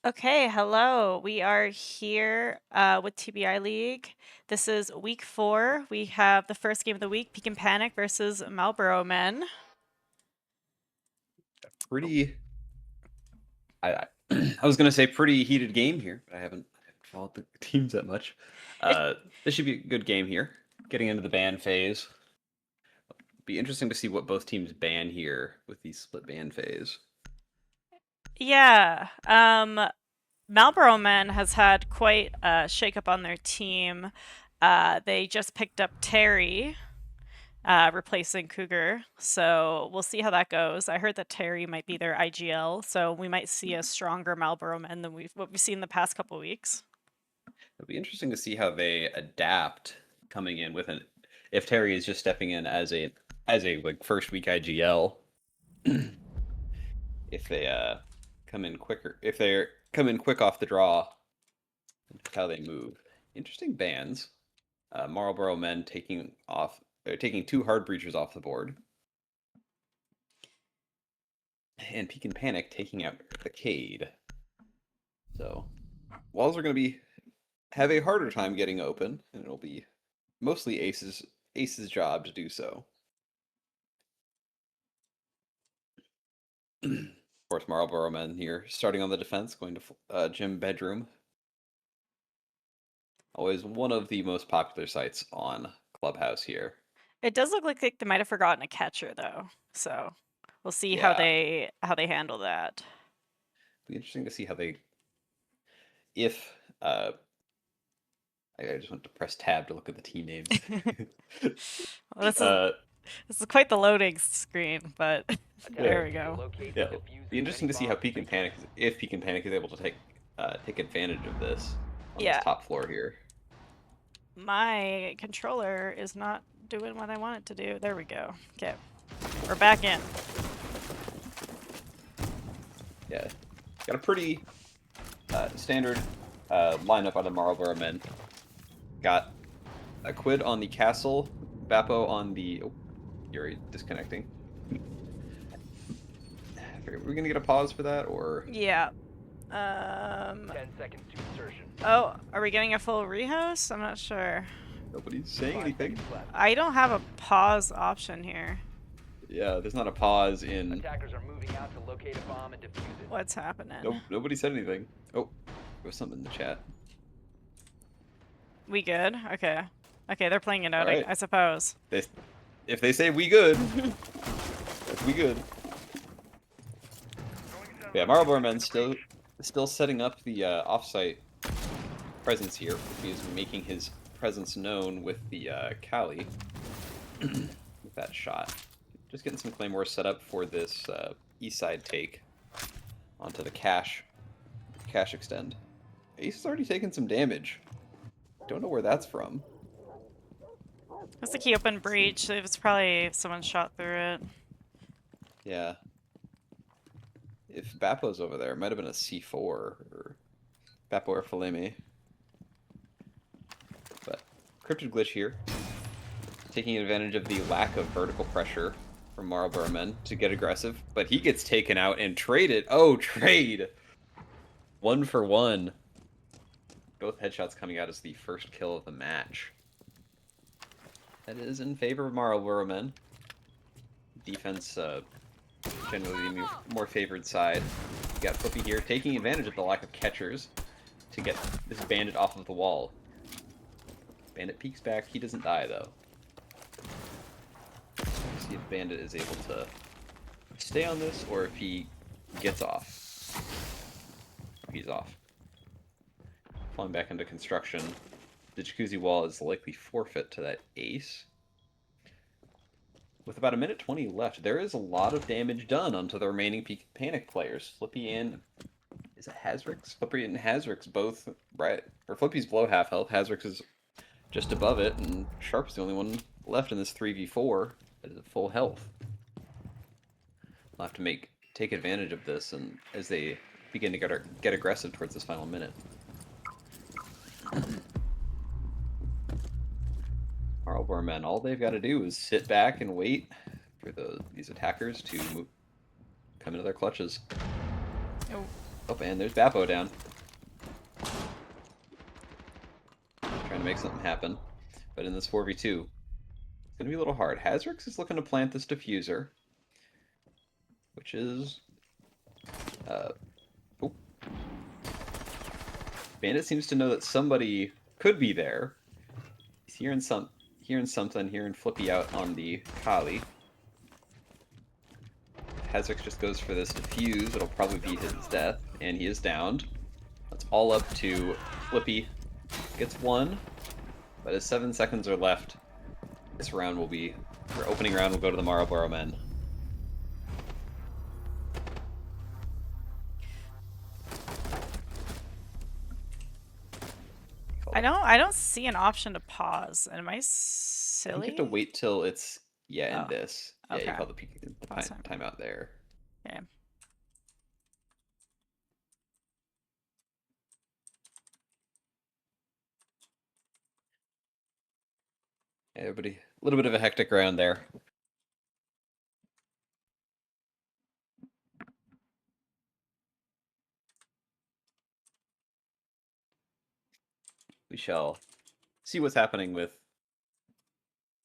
Okay, hello. We are here with TBI League. This is week 4. We have the first game of the week, Peak and Panic versus Marlboro Men. Pretty. I I was gonna say pretty heated game here, but I haven't followed the teams that much. It, This should be a good game here. Getting into the ban phase. Be interesting to see what both teams ban here with the split ban phase. yeah, Marlboro Men has had quite a shakeup on their team. They just picked up Terry, replacing Cougar, so we'll see how that goes. I heard that Terry might be their IGL, so we might see a stronger Marlboro Men than what we've seen the past couple weeks. It'll be interesting to see how they adapt coming in with an if Terry is just stepping in as a like first week IGL. If they come in quicker, if they come in quick off the draw, how they move. Interesting bans. Marlboro Men taking two hard breachers off the board, and Peak and Panic taking out the Cade. So walls are going to have a harder time getting open, and it'll be mostly Ace's job to do so. Of course, Marlboro Men here starting on the defense, going to Gym Bedroom. Always one of the most popular sites on Clubhouse here. It does look like they might have forgotten a catcher though, so we'll see how Yeah, they handle that. be interesting to see how they if I just went to press tab to look at the team names. Well, uh, this is quite the loading screen, but yeah, there we go. yeah. It'll be interesting to see how Peak and Panic, if Peak and Panic is able to take advantage of this on this Yeah, top floor here. my controller is not doing what I want it to do. There we go. Okay, we're back in. Yeah, got a pretty standard lineup on the Marlboro Men. Got a Quid on the castle, Bappo on the. Oh, you're disconnecting. Are we gonna get a pause for that, or Yeah. 10 seconds to insertion. Oh, are we getting a full rehost? I'm not sure. nobody's saying 5 anything? seconds left. I don't have a pause option here. Yeah, there's not a pause in. Attackers are moving out to locate a bomb and defuse it. What's happening? No, nobody said anything. Oh, there was something in the chat. We good? Okay. Okay, they're playing it out, All right. I suppose. If they say we good, that's we good. Yeah, Marlboro Men still setting up the offsite presence here. He is making his presence known with the Cali with that shot. Just getting some claymores set up for this east side take onto the cash extend. Ace has already taken some damage. Don't know where that's from. That's the key open breach. It's probably someone shot through it. Yeah. If Bappo's over there, it might have been a C4 or Bappo or Faleme. But Cryptid Glitch here, taking advantage of the lack of vertical pressure from Marlboro Men to get aggressive, but he gets taken out and traded. Oh, trade! 1 for 1. Both headshots coming out as the first kill of the match. That is in favor of Marlboro Men. Defense, generally the more favored side. You got Flippy here taking advantage of the lack of catchers to get this bandit off of the wall. Bandit peeks back. He doesn't die, though. Let's see if Bandit is able to stay on this or if he gets off. He's off. Falling back into construction. The jacuzzi wall is likely forfeit to that ace. With about 1:20 left, there is a lot of damage done onto the remaining Panic players. Flippy and... is it Hazrix? Flippy and Hazrix both right. Or Flippy's below half health. Hazrix is just above it, and Sharp's the only one left in this 3v4 that is at full health. We'll have to take advantage of this, and as they begin to get aggressive towards this final minute. Marlboro Men, all they've got to do is sit back and wait for these attackers to come into their clutches. Oh. Oh, and there's Bappo down. Trying to make something happen. But in this 4v2, it's going to be a little hard. Hazrix is looking to plant this diffuser, which is... oh. Bandit seems to know that somebody could be there. He's hearing something, hearing Flippy out on the Kali. Hazrix just goes for this defuse. It'll probably be his death, and he is downed. That's all up to Flippy. Gets one, but as 7 seconds are left, this round will be, or opening round will go to the Marlboro men. I don't see an option to pause. Am I I think silly? you have to wait till it's, in Oh, this. Yeah, okay. you call the Pause time. timeout there. Okay. Yeah, everybody, a little bit of a hectic round there. We shall see what's happening with,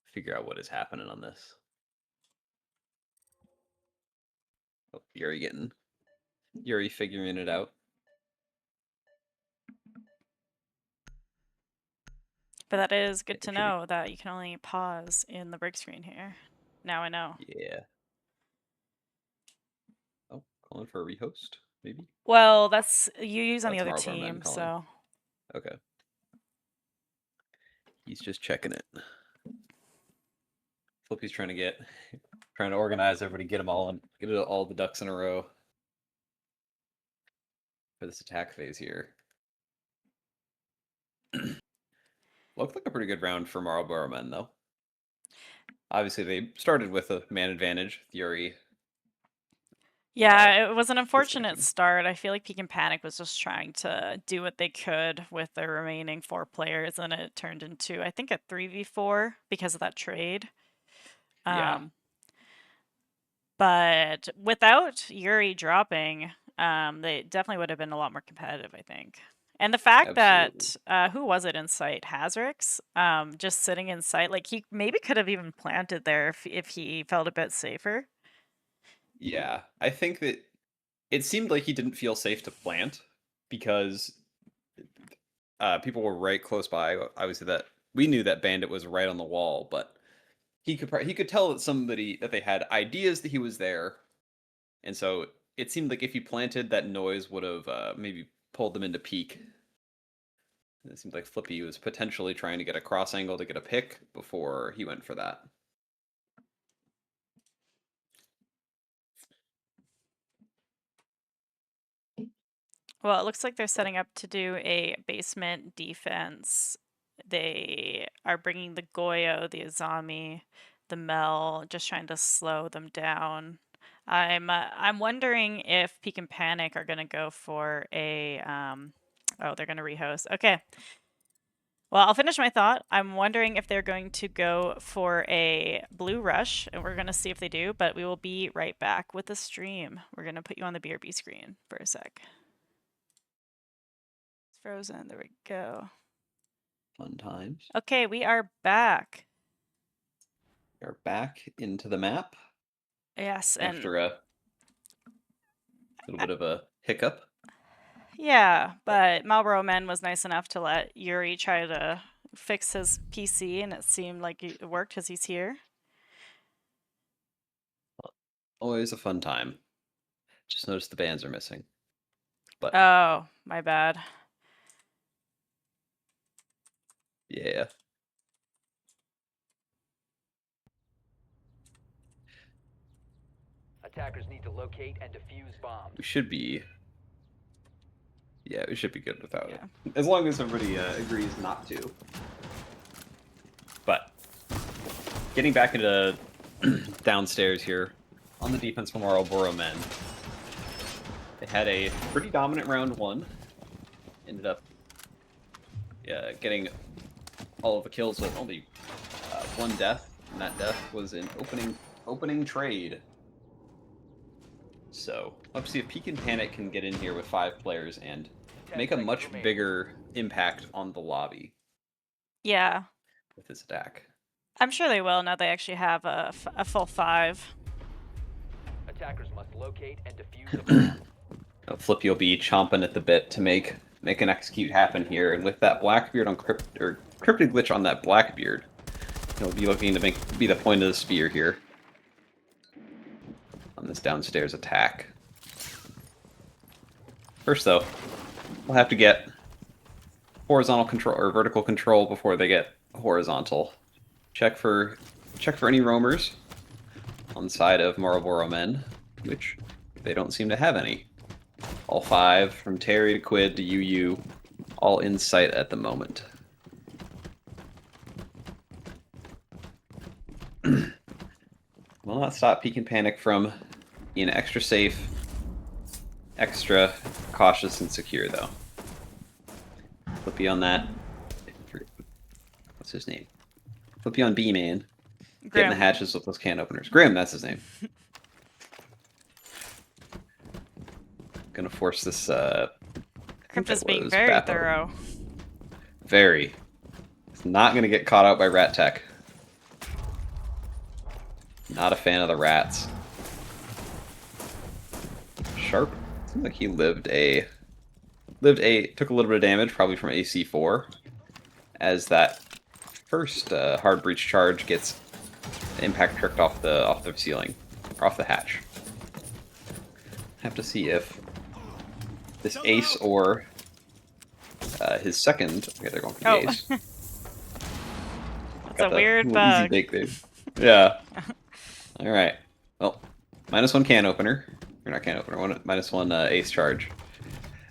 figure out what is happening on this. Oh, Yuri figuring it out. But that is good to know that you can only pause in the break screen here. Now I know. Yeah. Oh, calling for a rehost, maybe? Well, that's you use on the That's other Marlboro men team, calling. so Okay. He's just checking it. Flippy's trying to organize everybody, get all the ducks in a row for this attack phase here. Looked like a pretty good round for Marlboro men, though. Obviously, they started with a man advantage. Fury. yeah, it was an unfortunate thinking. start. I feel like Peak and Panic was just trying to do what they could with their remaining 4 players, and it turned into, I think, a 3v4 because of that trade. Yeah. But without Yuri dropping, they definitely would have been a lot more competitive, I think. And the fact Absolutely. that who was it in sight? Hazrix, just sitting in sight, like he maybe could have even planted there if he felt a bit safer. Yeah. I think that it seemed like he didn't feel safe to plant because people were right close by. Obviously, that we knew that Bandit was right on the wall, but he could tell that they had ideas that he was there, and so it seemed like if he planted, that noise would have maybe pulled them into peak. And it seemed like Flippy was potentially trying to get a cross angle to get a pick before he went for that. Well, it looks like they're setting up to do a basement defense. They are bringing the Goyo, the Azami, the Mel, just trying to slow them down. I'm wondering if Peak and Panic are gonna go for a oh, they're gonna rehost. Okay. Well, I'll finish my thought. I'm wondering if they're going to go for a blue rush, and we're going to see if they do, but we will be right back with the stream. We're going to put you on the BRB screen for a sec. It's frozen. There we go. Fun times. Okay, we are back. We are back into the map. Yes, and after a little bit of a hiccup. yeah, but Marlboro Man was nice enough to let Yuri try to fix his PC, and it seemed like it worked because he's here. Always a fun time. Just noticed the bands are missing. But Oh, my bad. yeah. Attackers need to locate and defuse bombs. We should be good without Yeah. it. As long as everybody agrees not to. But getting back into downstairs here on the defense from Marlboro men. They had a pretty dominant round one. Ended up getting all of the kills with only one death, and that death was an opening trade. So, let's see if Peek and Panic can get in here with 5 players and 10 make a seconds much remaining. bigger impact on the lobby Yeah. with this attack. I'm sure they will now they actually have a full 5. Attackers must locate and defuse a bomb. Flippy will be chomping at the bit to make an execute happen here, and with that Blackbeard on Cryptid Glitch on that Blackbeard, he'll be looking to be the point of the spear here on this downstairs attack. First, though, we'll have to get horizontal control or vertical control before they get horizontal. Check for any roamers on the side of Marlboro men, which they don't seem to have any. All 5 from Terry to Quid to UU, all in sight at the moment. Will not stop Peek and Panic from being extra safe, extra cautious and secure, though. Flippy on that. What's his name? Flippy on B-Man. Getting the Grim. hatches with those can openers. Grim, that's his name. Gonna force this, Crypt is being was very Bappo. thorough. Very. It's not gonna get caught out by Rat Tech. Not a fan of the rats. Sharp. Seems like he took a little bit of damage, probably from AC4, as that first hard breach charge gets impact tricked off the ceiling, or off the hatch. Have to see if this ace or his second. Okay, they're going for the Oh. ace. That's Got a the weird little easy bug. bake there. Yeah. All right. Well, -1 can opener. Or not can opener. -1 ace charge.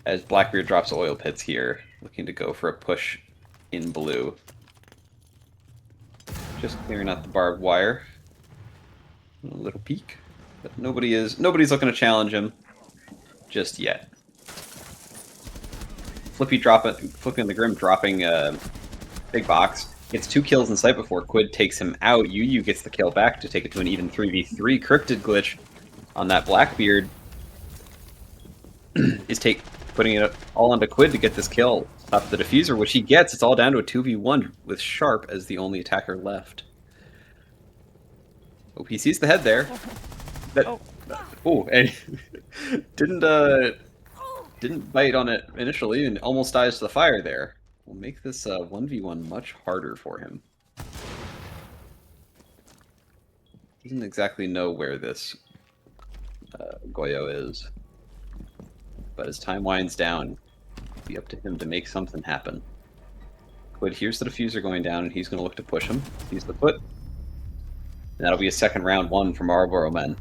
As Blackbeard drops oil pits here, looking to go for a push in blue. Just clearing out the barbed wire. A little peek, but nobody's looking to challenge him just yet. Flippy the Grim dropping big box. Gets 2 kills in sight before Quid takes him out. UU gets the kill back to take it to an even 3v3. Cryptid Glitch on that Blackbeard is putting it all onto Quid to get this kill. Stop the diffuser, which he gets. It's all down to a 2v1 with Sharp as the only attacker left. Oh, he sees the head there. And didn't bite on it initially and almost dies to the fire there. Will make this 1v1 much harder for him. Doesn't exactly know where this Goyo is. But as time winds down, it'll be up to him to make something happen. Quid here's the diffuser going down, and he's going to look to push him. He's the foot. And that'll be a second round 1 for Marlboro men.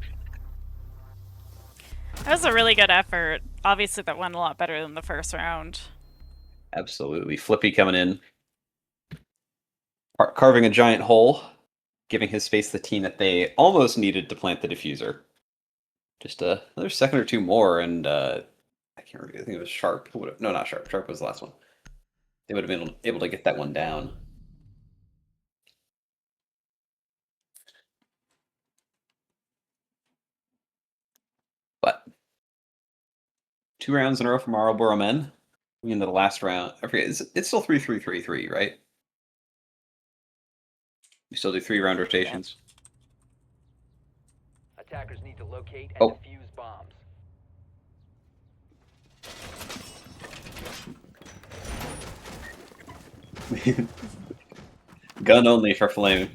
That was a really good effort. Obviously, that went a lot better than the first round. Absolutely. Flippy coming in. Carving a giant hole. Giving his space the team that they almost needed to plant the diffuser. Just another second or 2 more, and I can't remember. I think it was Sharp. No, not Sharp. Sharp was the last one. They would have been able to get that one down. But 2 rounds in a row for Marlboro men. We into the last round. I forget. It's still 3-3-3-3, right? We still do 3-round rotations. Attackers need to locate and Oh. defuse bombs. Gun only for Flame.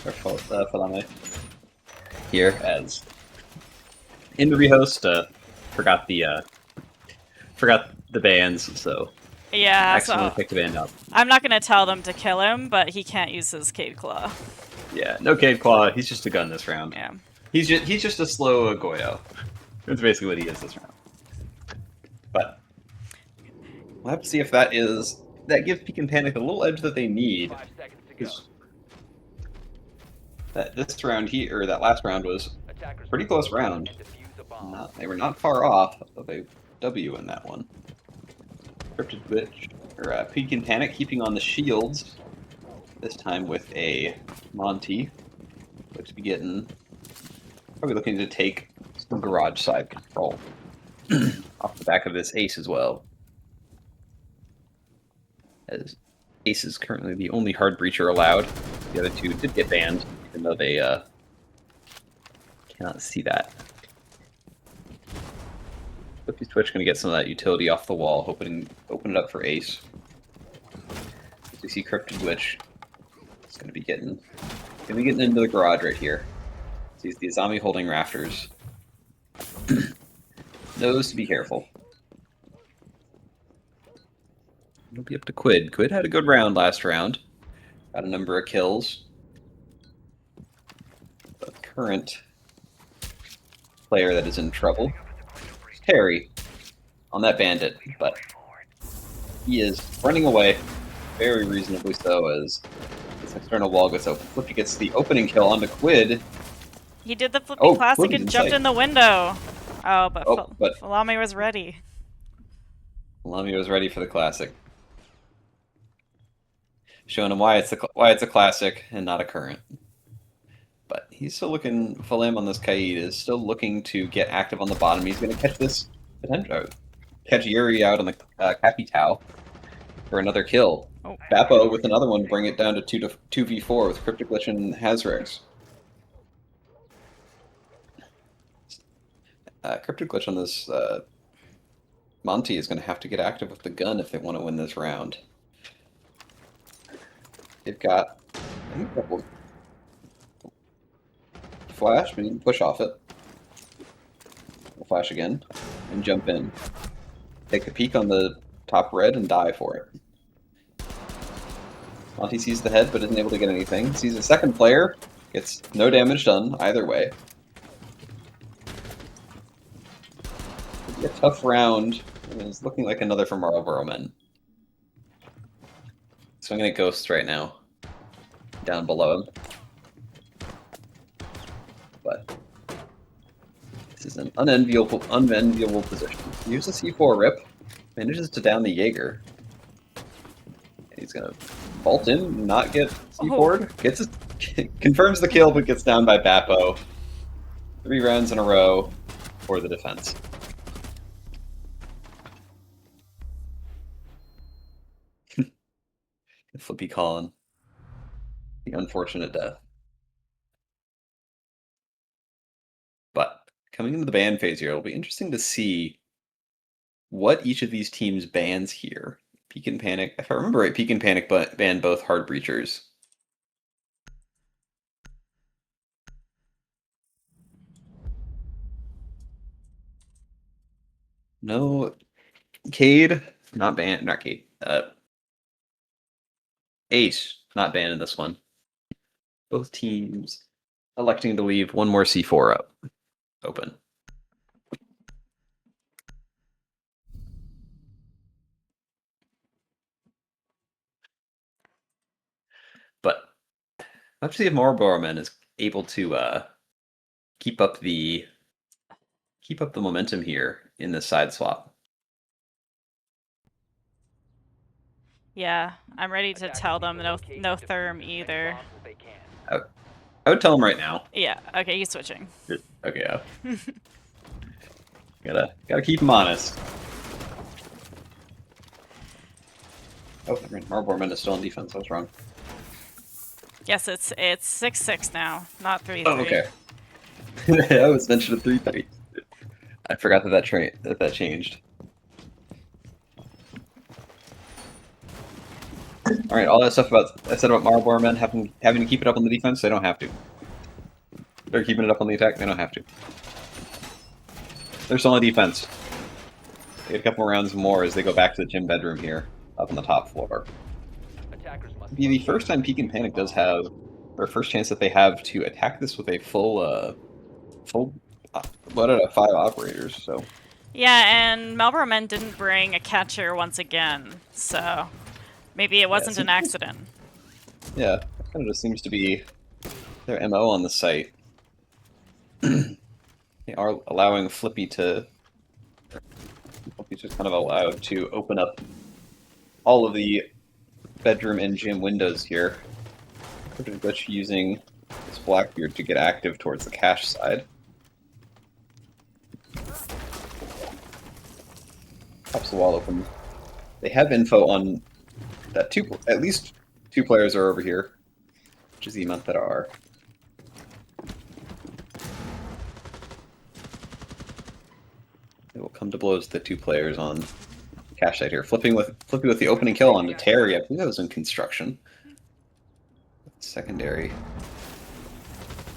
For Falame. Here as in the rehost, forgot the bands, so Yeah, accidentally so picked the band up. I'm not gonna tell them to kill him, but he can't use his Cade Claw. Yeah, no Cave Claw. He's just a gun this round. Yeah. He's just a slow Goyo. That's basically what he is this round. But we'll have to see if that gives Peek and Panic a little edge that they need. 5 seconds to go. Because this round here, or that last round was Attackers pretty must close locate round. and defuse a bomb. They were not far off of a W in that one. Cryptid Glitch, or Peek and Panic keeping on the shields. This time with a Monty. Looks to be probably looking to take some garage side control off the back of this ace as well. As ace is currently the only hard breacher allowed. The other two did get banned, even though they cannot see that. Flippy's Twitch going to get some of that utility off the wall, open it up for ace. As we see Cryptid Glitch, it's going to be getting into the garage right here. Sees the zombie holding rafters. Knows to be careful. It'll be up to Quid. Quid had a good round last round. Got a number of kills. The current player that is in trouble is Terry on that bandit, but he is running away very reasonably so as this external wall gets open. Flippy gets the opening kill onto Quid. He did the Flippy Classic Flippy's and jumped sight. in the window. Oh, but But Falami was ready. Lamy was ready for the classic. Showing him why it's a classic and not a current. But he's still looking. Falim on this Kaid is still looking to get active on the bottom. He's going to catch this potential. Catch Yuri out on the Capitao for another kill. Oh. Bappo with another one to bring it down to 2v4 with Cryptic Glitch and Hazrex. Cryptic Glitch on this Monty is going to have to get active with the gun if they want to win this round. They've got a couple flash, but you can push off it. We'll flash again and jump in. Take a peek on the top red and die for it. Monty sees the head but isn't able to get anything. Sees a second player, gets no damage done either way. It'll be a tough round, and it's looking like another for Marlboro men. Swinging at Ghosts right now, down below him. But this is an unenviable position. Use a C4 rip, manages to down the Jaeger. And he's gonna vault in, not get C4'd. Gets confirms the kill, but gets down by Bappo. 3 rounds in a row for the defense. Flippy Colin. The unfortunate death. But coming into the ban phase here, it'll be interesting to see what each of these teams bans here. Peek and Panic. If I remember right, Peek and Panic banned both hard breachers. No, Cade, not banned. Not Cade. Ace, not banned in this one. Both teams electing to leave one more C4 up, open. But let's see if Marlboro Man is able to keep up the momentum here in this side swap. Yeah, I'm ready to tell them no therm either. I would tell him right now. Yeah, okay, he's switching. Okay, yeah. gotta keep him honest. Oh, Marlboro Man is still on defense. I was wrong. Yes, it's 6-6 now, not 3-3. Oh, okay. I was mentioned a 3-3. I forgot that changed. All right, all that stuff I said about Marlboro Men having to keep it up on the defense, they don't have to. They're keeping it up on the attack, they don't have to. They're still on defense. They get a couple rounds more as they go back to the gym bedroom here, up on the top floor. It'll be the first time Peek and Panic does have, or first chance that they have to attack this with a full 5 operators, so. Yeah, and Marlboro Men didn't bring a catcher once again, so maybe it wasn't an accident. Yeah, that kind of just seems to be their MO on the site. They are allowing Flippy's just kind of allowed to open up all of the bedroom and gym windows here. Cryptic Glitch using this Blackbeard to get active towards the cache side. Pops the wall open. They have info on that at least 2 players are over here, which is the amount that are. It will come to blows the 2 players on cash site here. Flipping with the opening kill onto Terry. I believe that was in construction. Secondary.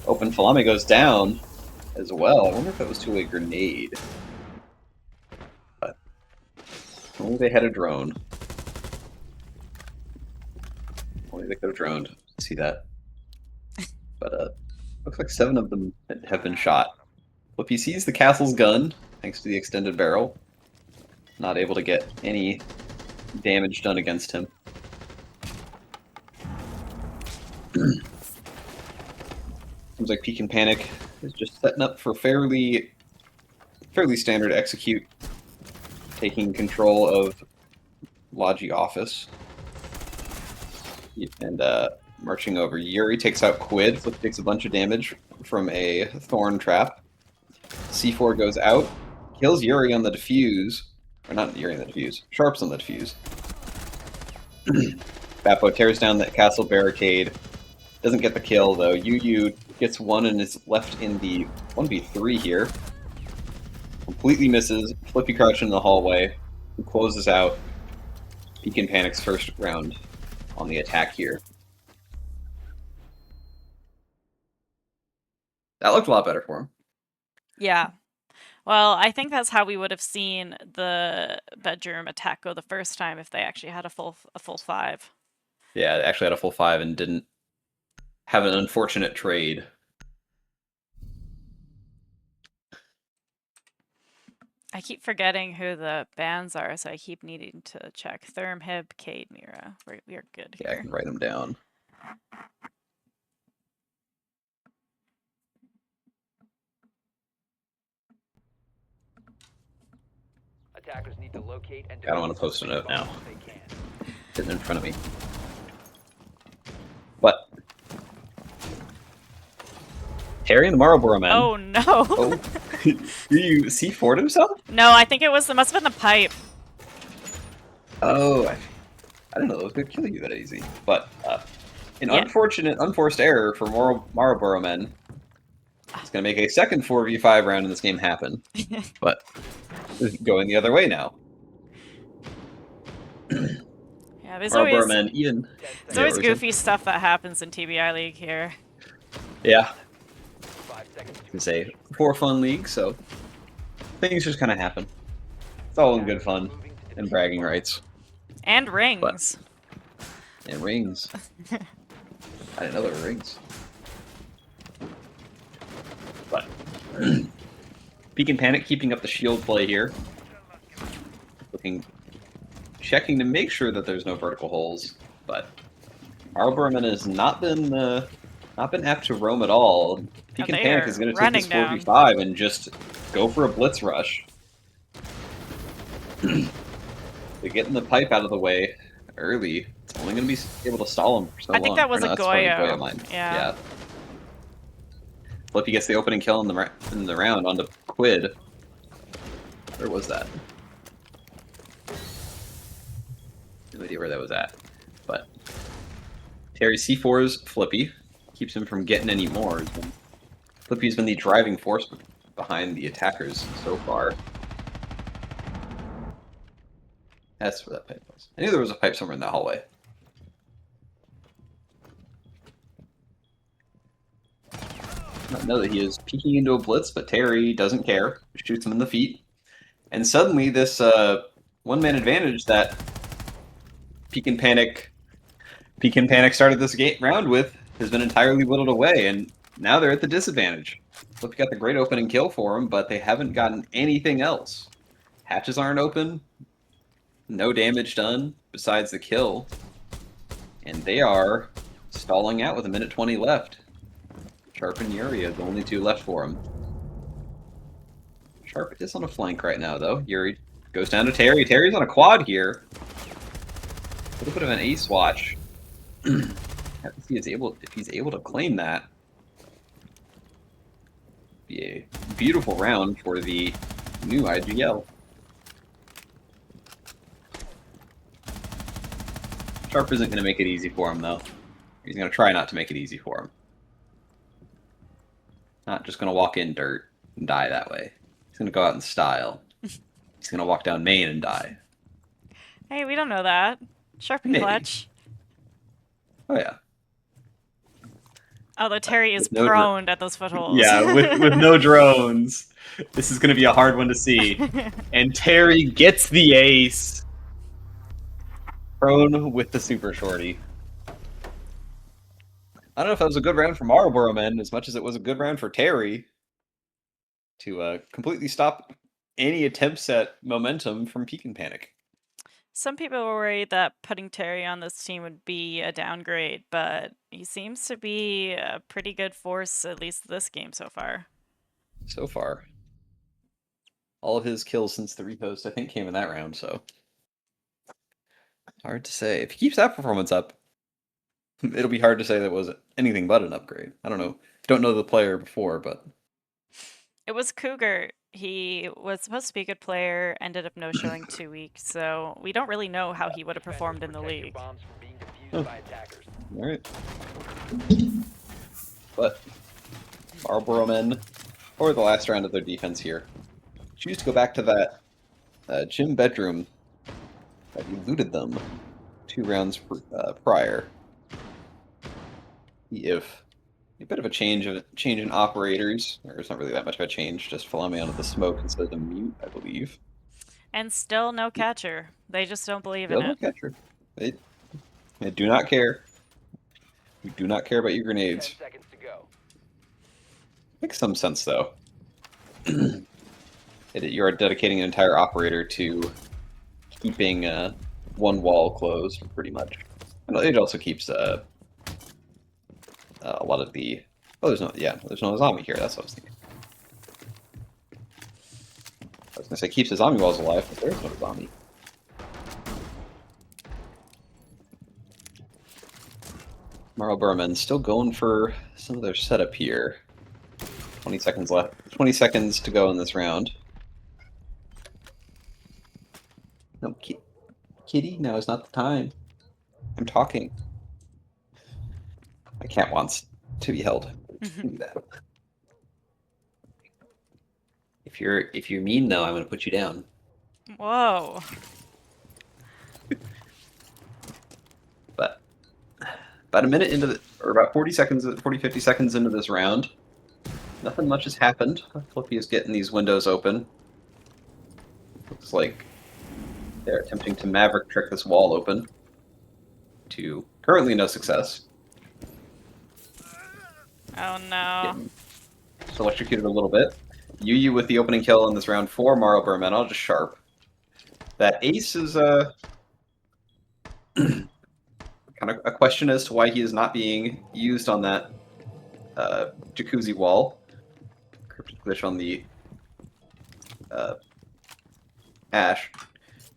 Open Falame goes down as well. I wonder if that was to a grenade. But only they had a drone. Only they could have droned. See that. But looks like 7 of them have been shot. Flippy sees the castle's gun, thanks to the extended barrel. Not able to get any damage done against him. Seems like Peek and Panic is just setting up for fairly standard execute, taking control of Logi office. And marching over. Yuri takes out Quid. Flip takes a bunch of damage from a Thorn trap. C4 goes out, kills Yuri on the defuse. Or not Yuri on the defuse. Sharps on the defuse. Bappo tears down that castle barricade. Doesn't get the kill, though. Yu gets one and is left in the 1v3 here. Completely misses. Flippy crouch in the hallway. Who closes out Peek and Panic's first round on the attack here. That looked a lot better for him. Yeah. Well, I think that's how we would have seen the bedroom attack go the first time if they actually had a full 5. Yeah, they actually had a full 5 and didn't have an unfortunate trade. I keep forgetting who the bands are, so I keep needing to check. Therm, Hib, Cade, Mira. We are good Yeah, I here. can write them down. Attackers need to locate and I don't want to post a note now. they can. Sitting in front of me. But Terry and the Marlboro men. Oh no! Oh. Do you see Ford himself? No, I think it was. It must have been the pipe. Oh, I didn't know those could kill you that easy. But an Yeah. unfortunate, unforced error for Marlboro men. It's going to make a second 4v5 round in this game happen. But it's going the other way now. Yeah, there's Marlboro always men even. there's always goofy stuff that happens in TBI League here. Yeah, 5 seconds to it's a for fun league, so things just kind of happen. It's all in good fun and bragging rights And rings. and rings. I didn't know there were rings. But Peek and Panic keeping up the shield play here, checking to make sure that there's no vertical holes. But Marlboro has not been apt to roam at all. Peek and they Panic are is going to take running this down. 4v5 and just go for a blitz rush. They're getting the pipe out of the way early. It's only going to be able to stall them for so long. I think that was Or no, a that's probably Goyo. mine. Yeah. Flippy gets the opening kill in the round onto Quid. Where was that? No idea where that was at. But Terry C4's Flippy keeps him from getting any more. Flippy's been the driving force behind the attackers so far. That's where that pipe was. I knew there was a pipe somewhere in that hallway. I know that he is peeking into a blitz, but Terry doesn't care. Shoots him in the feet. And suddenly this one-man advantage that Peek and Panic started this round with has been entirely whittled away, and now they're at the disadvantage. Flip got the great opening kill for him, but they haven't gotten anything else. Hatches aren't open. No damage done besides the kill. And they are stalling out with 1:20 left. Sharp and Yuri are the only 2 left for him. Sharp is on a flank right now, though. Yuri goes down to Terry. Terry's on a quad here. A little bit of an ace watch. Have to see if he's able to claim that. Be a beautiful round for the new IGL. Sharp isn't going to make it easy for him, though. He's going to try not to make it easy for him. Not just going to walk in dirt and die that way. He's going to go out in style. He's going to walk down main and die. Hey, we don't know that. Sharp and Maybe. clutch. Oh, yeah. Although Terry is With no prone at those footholds. Yeah, with no drones. This is going to be a hard one to see. And Terry gets the ace. Prone with the super shorty. I don't know if that was a good round for Marlboro Men as much as it was a good round for Terry to completely stop any attempts at momentum from Peak and Panic. Some people were worried that putting Terry on this team would be a downgrade, but he seems to be a pretty good force, at least this game so far. So far. All of his kills since the repost, I think, came in that round, so. Hard to say. If he keeps that performance up, it'll be hard to say that was anything but an upgrade. I don't know. Don't know the player before, but It was Cougar. He was supposed to be a good player, ended up no showing 2 weeks, so we don't really know how he would have performed in the Protect your league. bombs from being defused by attackers. all right. But Marlboro Men, for the last round of their defense here, choose to go back to that gym bedroom that eluded them 2 rounds prior. If a bit of a change in operators, or it's not really that much of a change, just Falame onto the smoke instead of the mute, I believe. And still no catcher. They just don't believe Still in no it. catcher. They do not care. We do not care about your 10 grenades. seconds to go. Makes some sense though. You are dedicating an entire operator to keeping one wall closed, pretty much. And it also keeps a lot of the. Oh, there's no zombie here. That's what I was thinking. I was gonna say keeps the zombie walls alive, but there's no zombie. Marlboro Men still going for some of their setup here. 20 seconds left. 20 seconds to go in this round. No, kitty, now is not the time. I'm talking. My cat wants to be held. Do that. If you're mean though, I'm gonna put you down. Whoa. But about a minute into or about 40 seconds, 50 seconds into this round, nothing much has happened. Flippy is getting these windows open. Looks like they're attempting to Maverick trick this wall open. To currently no success. Oh no. Getting just electrocuted a little bit. Yu with the opening kill in this round for Marlboro Men, all just sharp. That ace is kind of a question as to why he is not being used on that jacuzzi wall. Cryptic glitch on the Ash,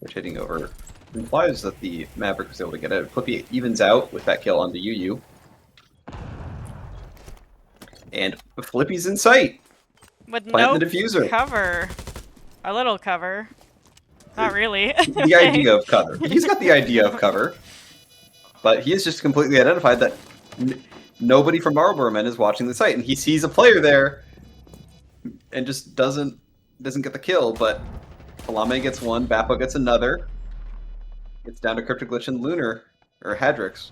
rotating over. Implies that the Maverick was able to get it. Flippy evens out with that kill onto Yu. And Flippy's in sight. With Plant no the diffuser. cover. A little cover. Not really. The idea of cover. He's got the idea of cover. But he has just completely identified that nobody from Marlboro Men is watching the site. And he sees a player there and just doesn't get the kill. But Falame gets one, Bappo gets another. Gets down to Cryptic Glitch and Lunar, or Hazrix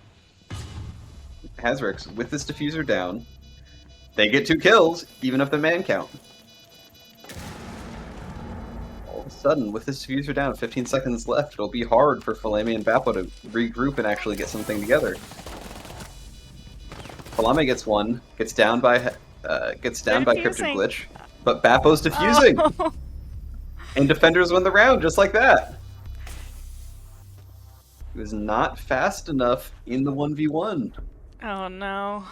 with this diffuser down. They get 2 kills, even if the man count. All of a sudden, with this diffuser down, 15 seconds left, it'll be hard for Falame and Bappo to regroup and actually get something together. Falame gets one, gets down by Cryptic defusing. Glitch, but Bappo's defusing, Oh. and defenders win the round just like that. He was not fast enough in the 1v1. Oh no.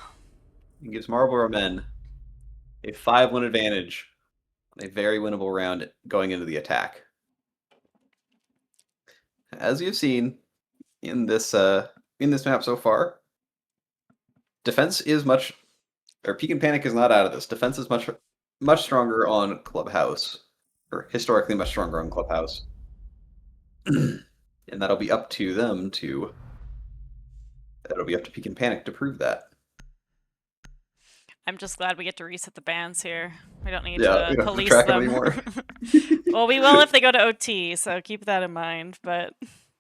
It gives Marlboro Men a 5-1 advantage on a very winnable round going into the attack. As you've seen in this map so far, defense is Peek and Panic is not out of this. Defense is much stronger on Clubhouse, or historically much stronger on Clubhouse. And that'll be up to them to It'll be up to Peak and Panic to prove that. I'm just glad we get to reset the bans here. We don't need Yeah, we to don't have to police track them them. anymore. Well, we will if they go to OT, so keep that in mind. But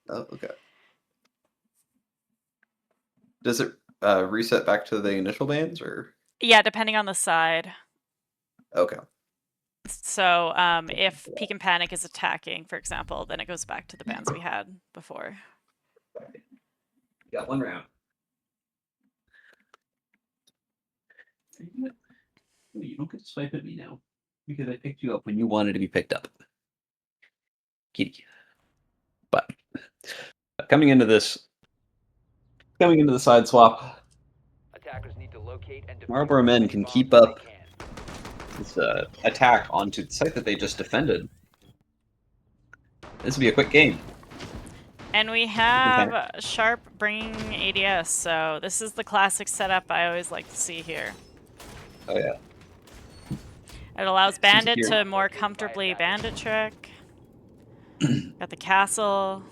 Oh, okay. Does it reset back to the initial bans, or yeah, depending on the side. okay? So if Peak and Panic is attacking, for example, then it goes back to the bans we had before. Got one round. You don't get to swipe at me now because I picked you up when you wanted to be picked up, kitty. But coming into the side swap, Attackers need to locate and defuse Marlboro men any can bombs keep that up they can. this attack onto the site that they just defended. This would be a quick game. And we have Sharp bringing ADS, so this is the classic setup I always like to see here. Oh yeah. It allows Seems Bandit here- to more comfortably Bandit trick. Got the castle.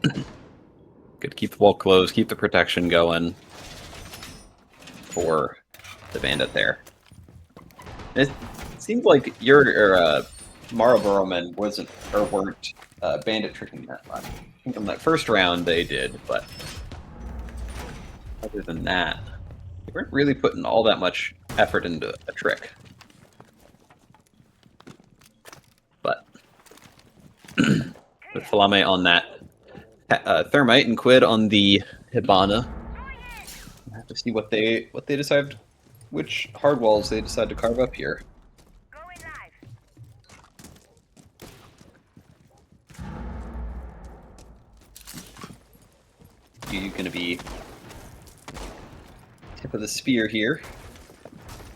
Good to keep the wall closed, keep the protection going for the bandit there. It seems like your Marlboro men weren't bandit tricking that much. I think in that first round they did, but other than that, they weren't really putting all that much effort into a trick. But with Falame on that Thermite and Quid on the Hibana, we'll have to see what they decide, which hard walls they decide to carve up here. You're going to be tip of the spear here,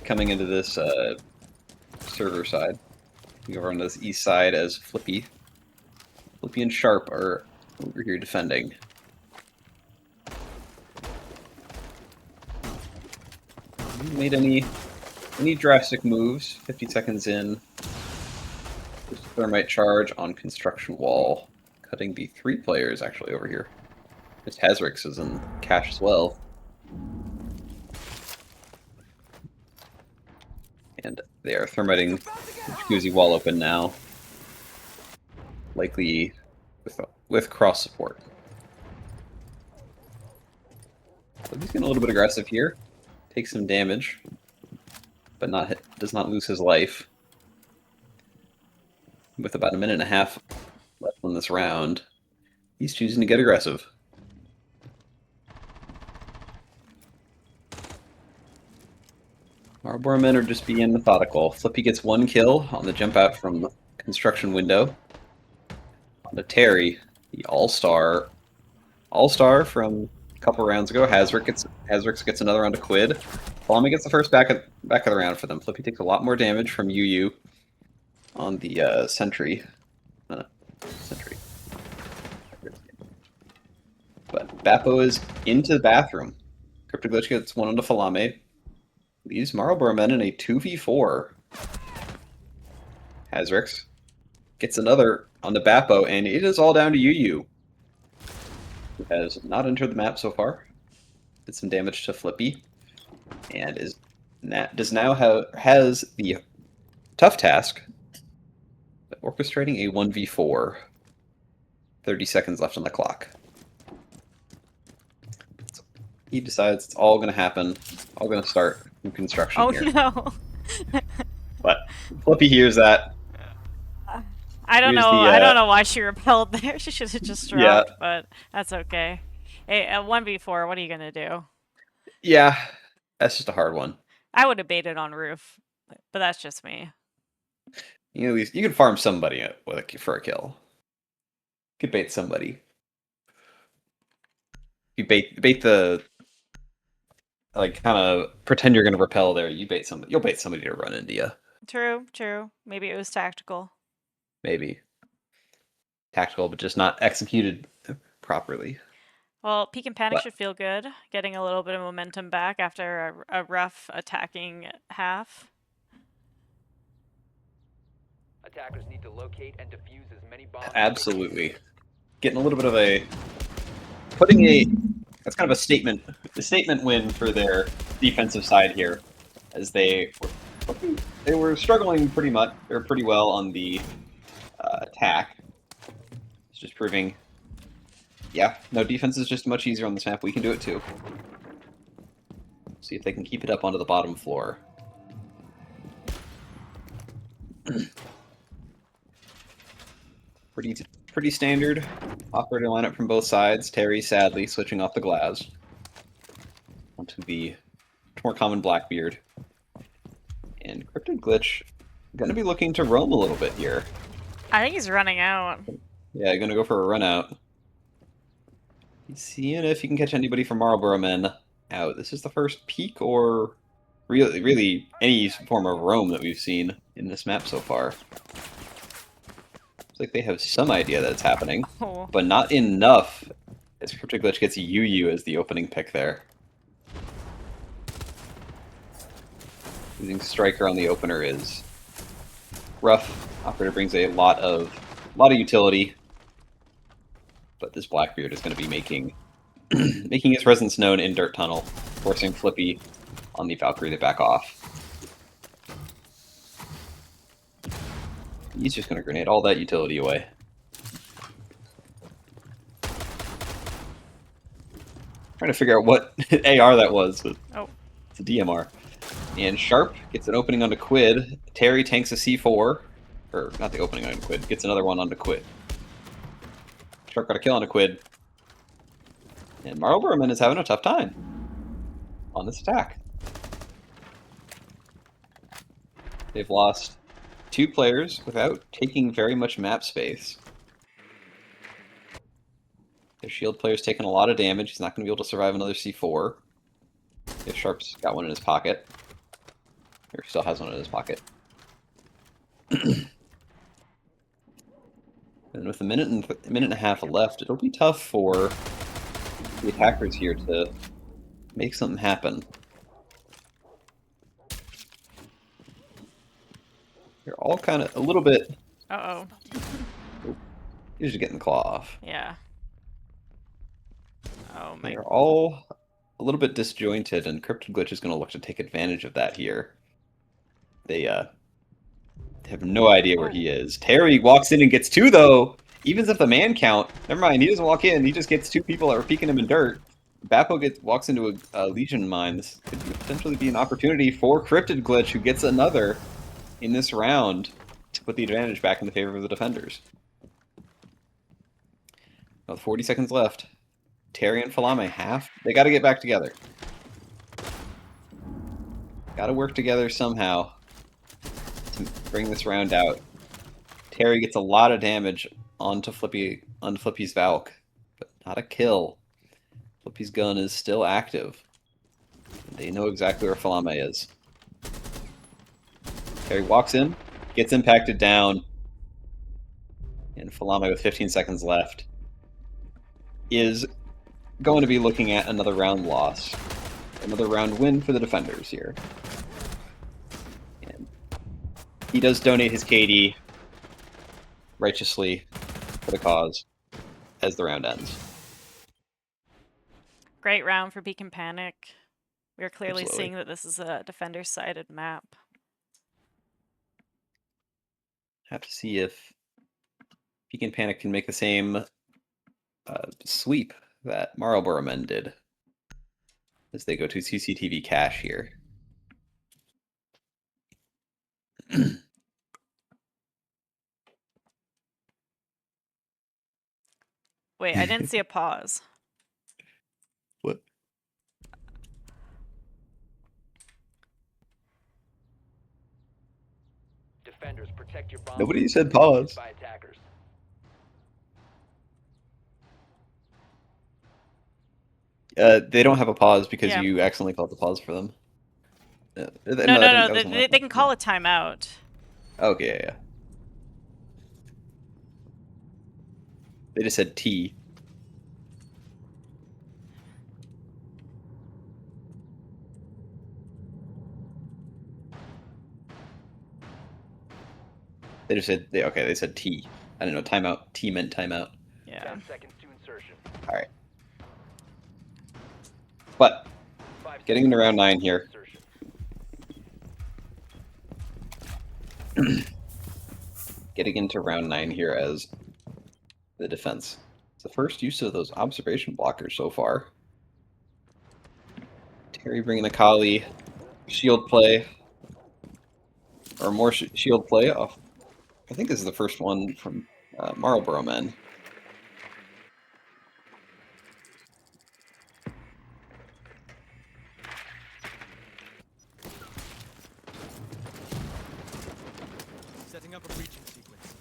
coming into this server side. You go on this east side as Flippy. Flippy and Sharp are over here defending. Haven't made any drastic moves. 50 seconds in. Just Thermite charge on construction wall, cutting the 3 players actually over here. Just Hazrix is in cash as well. And they are thermiting the jacuzzi wall open now. Likely with cross support. So he's getting a little bit aggressive here. Takes some damage, but does not lose his life. With about a minute and a half left in this round, he's choosing to get aggressive. Marlboro men are just being methodical. Flippy gets 1 kill on the jump out from the construction window. On to Terry, the all-star from a couple rounds ago. Hazrix gets another round of Quid. Falame gets the first back of the round for them. Flippy takes a lot more damage from UU on the sentry. Sentry. But Bappo is into the bathroom. Cryptoglitch gets 1 onto Falame. Leaves Marlboro men in a 2v4. Hazrix gets another on the Bappo, and it is all down to UU, who has not entered the map so far. Did some damage to Flippy, and has the tough task of orchestrating a 1v4. 30 seconds left on the clock. So he decides it's all going to happen, all going to start from construction here. Oh no. But Flippy hears that. I don't Here's know. the, I don't know why she repelled there. She should have just dropped, Yeah. but that's okay. Hey, 1v4, what are you gonna do? Yeah, that's just a hard one. I would have baited on roof, but that's just me. You know, at least you can farm somebody for a kill. You could bait somebody. You bait the like kind of pretend you're gonna repel there. You bait somebody. You'll bait somebody to run into you. True, true. Maybe it was tactical. Maybe tactical, but just not executed properly. Well, Peak and Panic But- should feel good, getting a little bit of momentum back after a rough attacking half. Attackers need to locate and defuse as many bombs. as they can. Absolutely, getting a little bit of putting That's kind of a statement win for their defensive side here, as they were struggling pretty much or pretty well on the attack. It's just proving, yeah, no, defense is just much easier on this map. We can do it too. See if they can keep it up onto the bottom floor. Pretty standard operator lineup from both sides. Terry sadly switching off the glass onto the more common Blackbeard. And Cryptid Glitch gonna be looking to roam a little bit here. I think he's running out. Yeah, gonna go for a run out. He's seeing if he can catch anybody from Marlboro Men out. This is the first peak or really any form of roam that we've seen in this map so far. Looks like they have some idea that it's happening, Oh. but not enough, as Cryptid Glitch gets UU as the opening pick there. Using Striker on the opener is rough. Operator brings a lot of utility, but this Blackbeard is going to be making making his presence known in Dirt Tunnel, forcing Flippy on the Valkyrie to back off. He's just going to grenade all that utility away. Trying to figure out what AR that was, but Oh. it's a DMR. And Sharp gets an opening onto Quid. Terry tanks a C4. Or, not the opening onto Quid. Gets another one onto Quid. Sharp got a kill onto Quid. And Marlboro Man is having a tough time on this attack. They've lost 2 players without taking very much map space. Their shield player's taken a lot of damage. He's not going to be able to survive another C4. If Sharp's got one in his pocket. Or still has one in his pocket. And with a minute and a half left, it'll be tough for the attackers here to make something happen. They're all kind of a little bit... Uh-oh. He's just getting the claw off. Yeah. Oh my. They're all a little bit disjointed, and Cryptid Glitch is going to look to take advantage of that here. They have no idea where he is. Terry walks in and gets 2, though. Evens up the man count. Never mind, he doesn't walk in. He just gets 2 people that were peeking him in dirt. Bappo walks into a Legion mine. This could potentially be an opportunity for Cryptid Glitch, who gets another in this round to put the advantage back in the favor of the defenders. With 40 seconds left. Terry and Falame they got to get back together. Got to work together somehow to bring this round out. Terry gets a lot of damage onto Flippy's Valk, but not a kill. Flippy's gun is still active. They know exactly where Falame is. Terry walks in, gets impacted down, and Falame with 15 seconds left is going to be looking at another round loss. Another round win for the defenders here. And he does donate his KD righteously for the cause as the round ends. Great round for Beacon Panic. We're clearly Absolutely. seeing that this is a defender-sided map. Have to see if Beacon Panic can make the same sweep that Marlboro Men did as they go to CCTV cache here. Wait, I didn't see a pause. What? Defenders, protect your bomb. Nobody said pause. By attackers. They don't have a pause because Yeah. you accidentally called the pause for them. No, that no, wasn't they can call a timeout. Okay, yeah. They just said T. They just said they said T. I don't know, timeout. T meant timeout. Yeah. 10 seconds to insertion. Alright. But 5 getting into seconds round 9 before here. insertion. Getting into round 9 here as the defense. It's the first use of those observation blockers so far. Terry bringing the Kali, shield play, or more shield play. Oh, I think this is the first one from Marlboro men. Setting up a breaching sequence.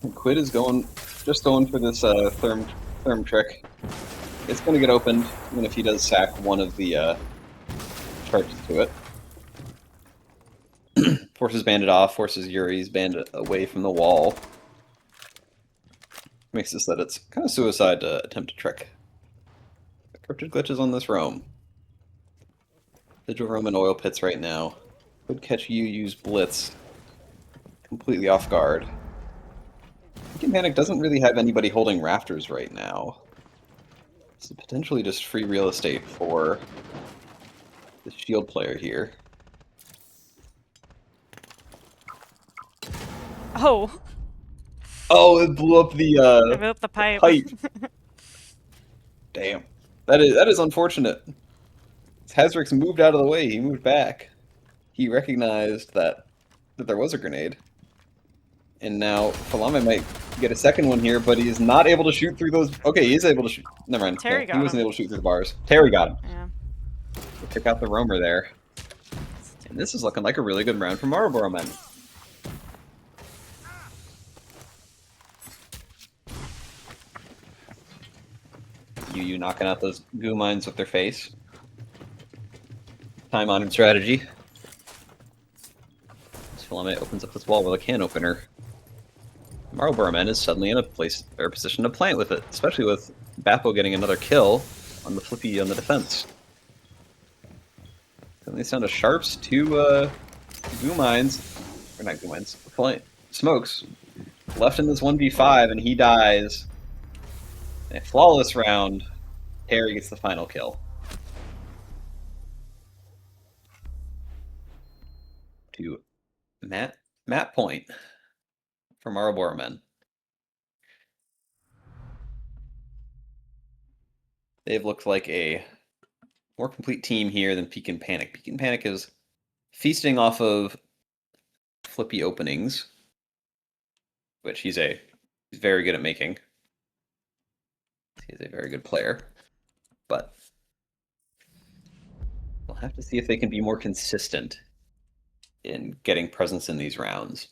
And Quid is just going for this therm trick. It's going to get opened, even if he does sack one of the charges to it. Forces Bandit off, forces Yuri's Bandit away from the wall. Makes this that it's kind of suicide to attempt to trick. The cryptid glitches on this roam. Vigil roam in oil pits right now. Could catch you use Blitz completely off guard. Peak Panic doesn't really have anybody holding rafters right now. This is potentially just free real estate for the shield player here. Oh, Oh, it blew up I the blew up the pipe. pipe. Damn. That is unfortunate. Hazrix moved out of the way, he moved back. He recognized that there was a grenade. And now Falame might get a second one here, but he is not able to shoot through those. Okay, he is able to shoot. Never mind. Terry No, got he wasn't him. able to shoot through the bars. Terry got him. Yeah. They took out the roamer there. And this is looking like a really good round for Marlboro men. You knocking out those goo mines with their face. Time-honored strategy. Falame opens up this wall with a can opener. Marlboro Man is suddenly in a position to plant with it, especially with Bappo getting another kill on the flippy on the defense. And they sound of sharps, two goo mines, or not goo mines, smokes, left in this 1v5, and he dies. In a flawless round, Terry gets the final kill. To Matt point for Marlboro men. They've looked like a more complete team here than Peak and Panic. Peak and Panic is feasting off of flippy openings, which he's very good at making. He's a very good player, but we'll have to see if they can be more consistent in getting presence in these rounds.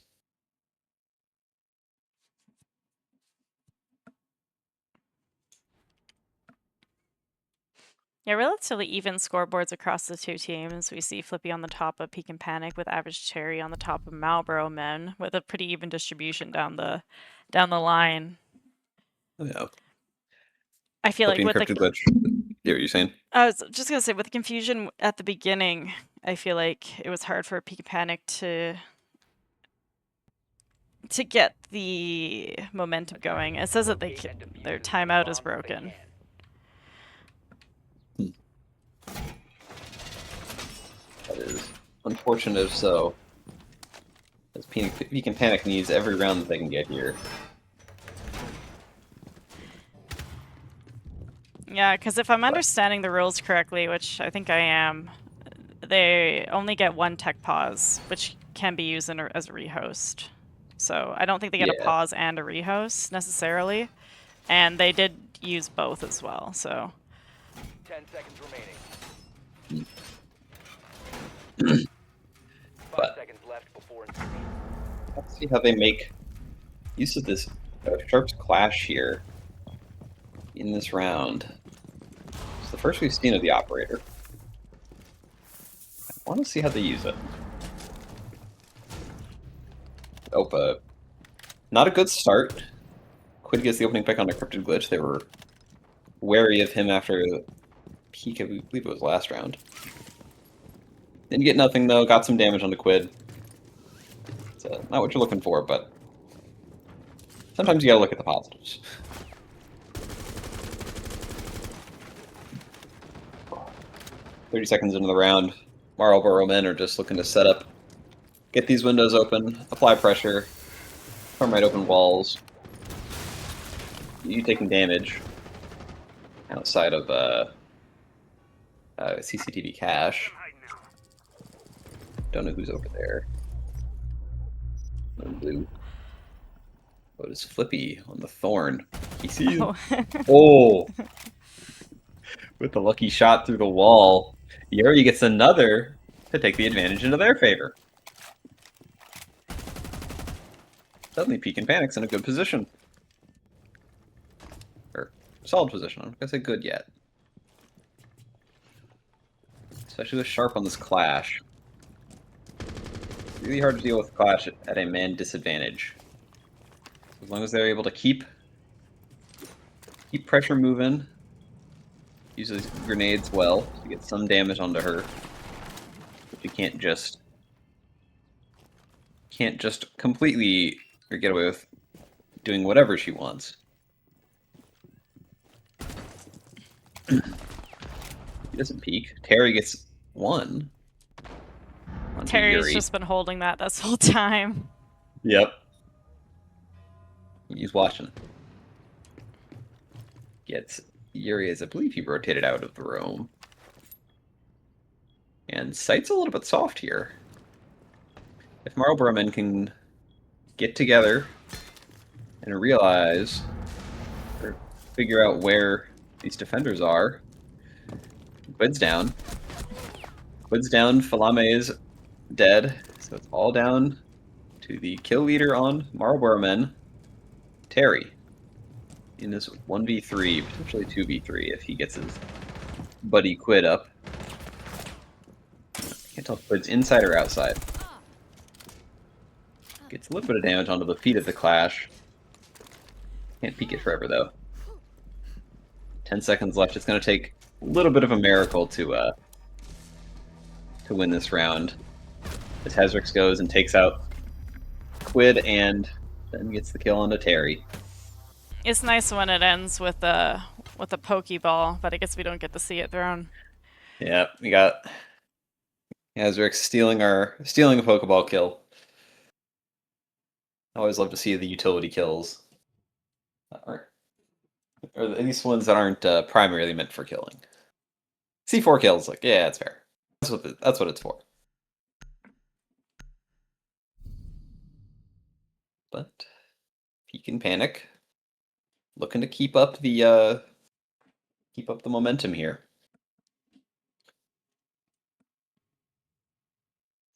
Yeah, relatively even scoreboards across the two teams. We see Flippy on the top of Peak and Panic with Average Cherry on the top of Marlboro Men with a pretty even distribution down the line. Oh, yeah. I feel Flippy like with encrypted the glitch. Yeah, what are you saying? I was just gonna say with the confusion at the beginning, I feel like it was hard for Peak and Panic to get the momentum going. It says that their timeout is broken. That is unfortunate if so. As Peak and Panic needs every round that they can get here. Yeah, because if I'm understanding the rules correctly, which I think I am, they only get one tech pause, which can be used as a rehost. So I don't think they get a pause and a rehost necessarily. And they did use both as well, so. 10 seconds remaining. 5 seconds left before insertion. Let's see how they make use of this Sharp's Clash here in this round. It's the first we've seen of the operator. I want to see how they use it. Oh, not a good start. Quid gets the opening pick on a cryptid glitch. They were wary of him after Peak, I believe it was last round. Didn't get nothing though, got some damage on the Quid. It's not what you're looking for, but sometimes you gotta look at the positives. 30 seconds into the round, Marlboro men are just looking to set up, get these windows open, apply pressure, form right open walls. You taking damage outside of CCTV cache. Don't know who's over there. No blue. What is Flippy on the thorn? He sees. Oh. Oh, with the lucky shot through the wall, Yuri gets another to take the advantage into their favor. Suddenly, Peek and Panic's in a good position. Or solid position. I'm not gonna say good yet. Especially with Sharp on this Clash. It's really hard to deal with Clash at a man disadvantage. As long as they're able to keep pressure moving, use those grenades well to get some damage onto her. But you can't just completely or get away with doing whatever she wants. He doesn't peek. Terry gets one. Onto Terry's Yuri. just been holding that this whole time. Yep. He's watching. Gets Yuri, as I believe he rotated out of the room. And Sight's a little bit soft here. If Marlboro men can get together and realize or figure out where these defenders are, Quid's down. Quid's down, Falame is dead, so it's all down to the kill leader on Marlboro men, Terry. In this 1v3, potentially 2v3 if he gets his buddy Quid up. Can't tell if Quid's inside or outside. Gets a little bit of damage onto the feet of the Clash. Can't peek it forever though. 10 seconds left. It's going to take a little bit of a miracle to win this round. As Hezrix goes and takes out Quid and then gets the kill onto Terry. It's nice when it ends with a pokeball, but I guess we don't get to see it thrown. Yeah, we got Hezrix stealing a Pokeball kill. I always love to see the utility kills. Or at least ones that aren't primarily meant for killing. C4 kills, like, yeah, it's fair. That's what it's for. But Peek and Panic, looking to keep up the momentum here.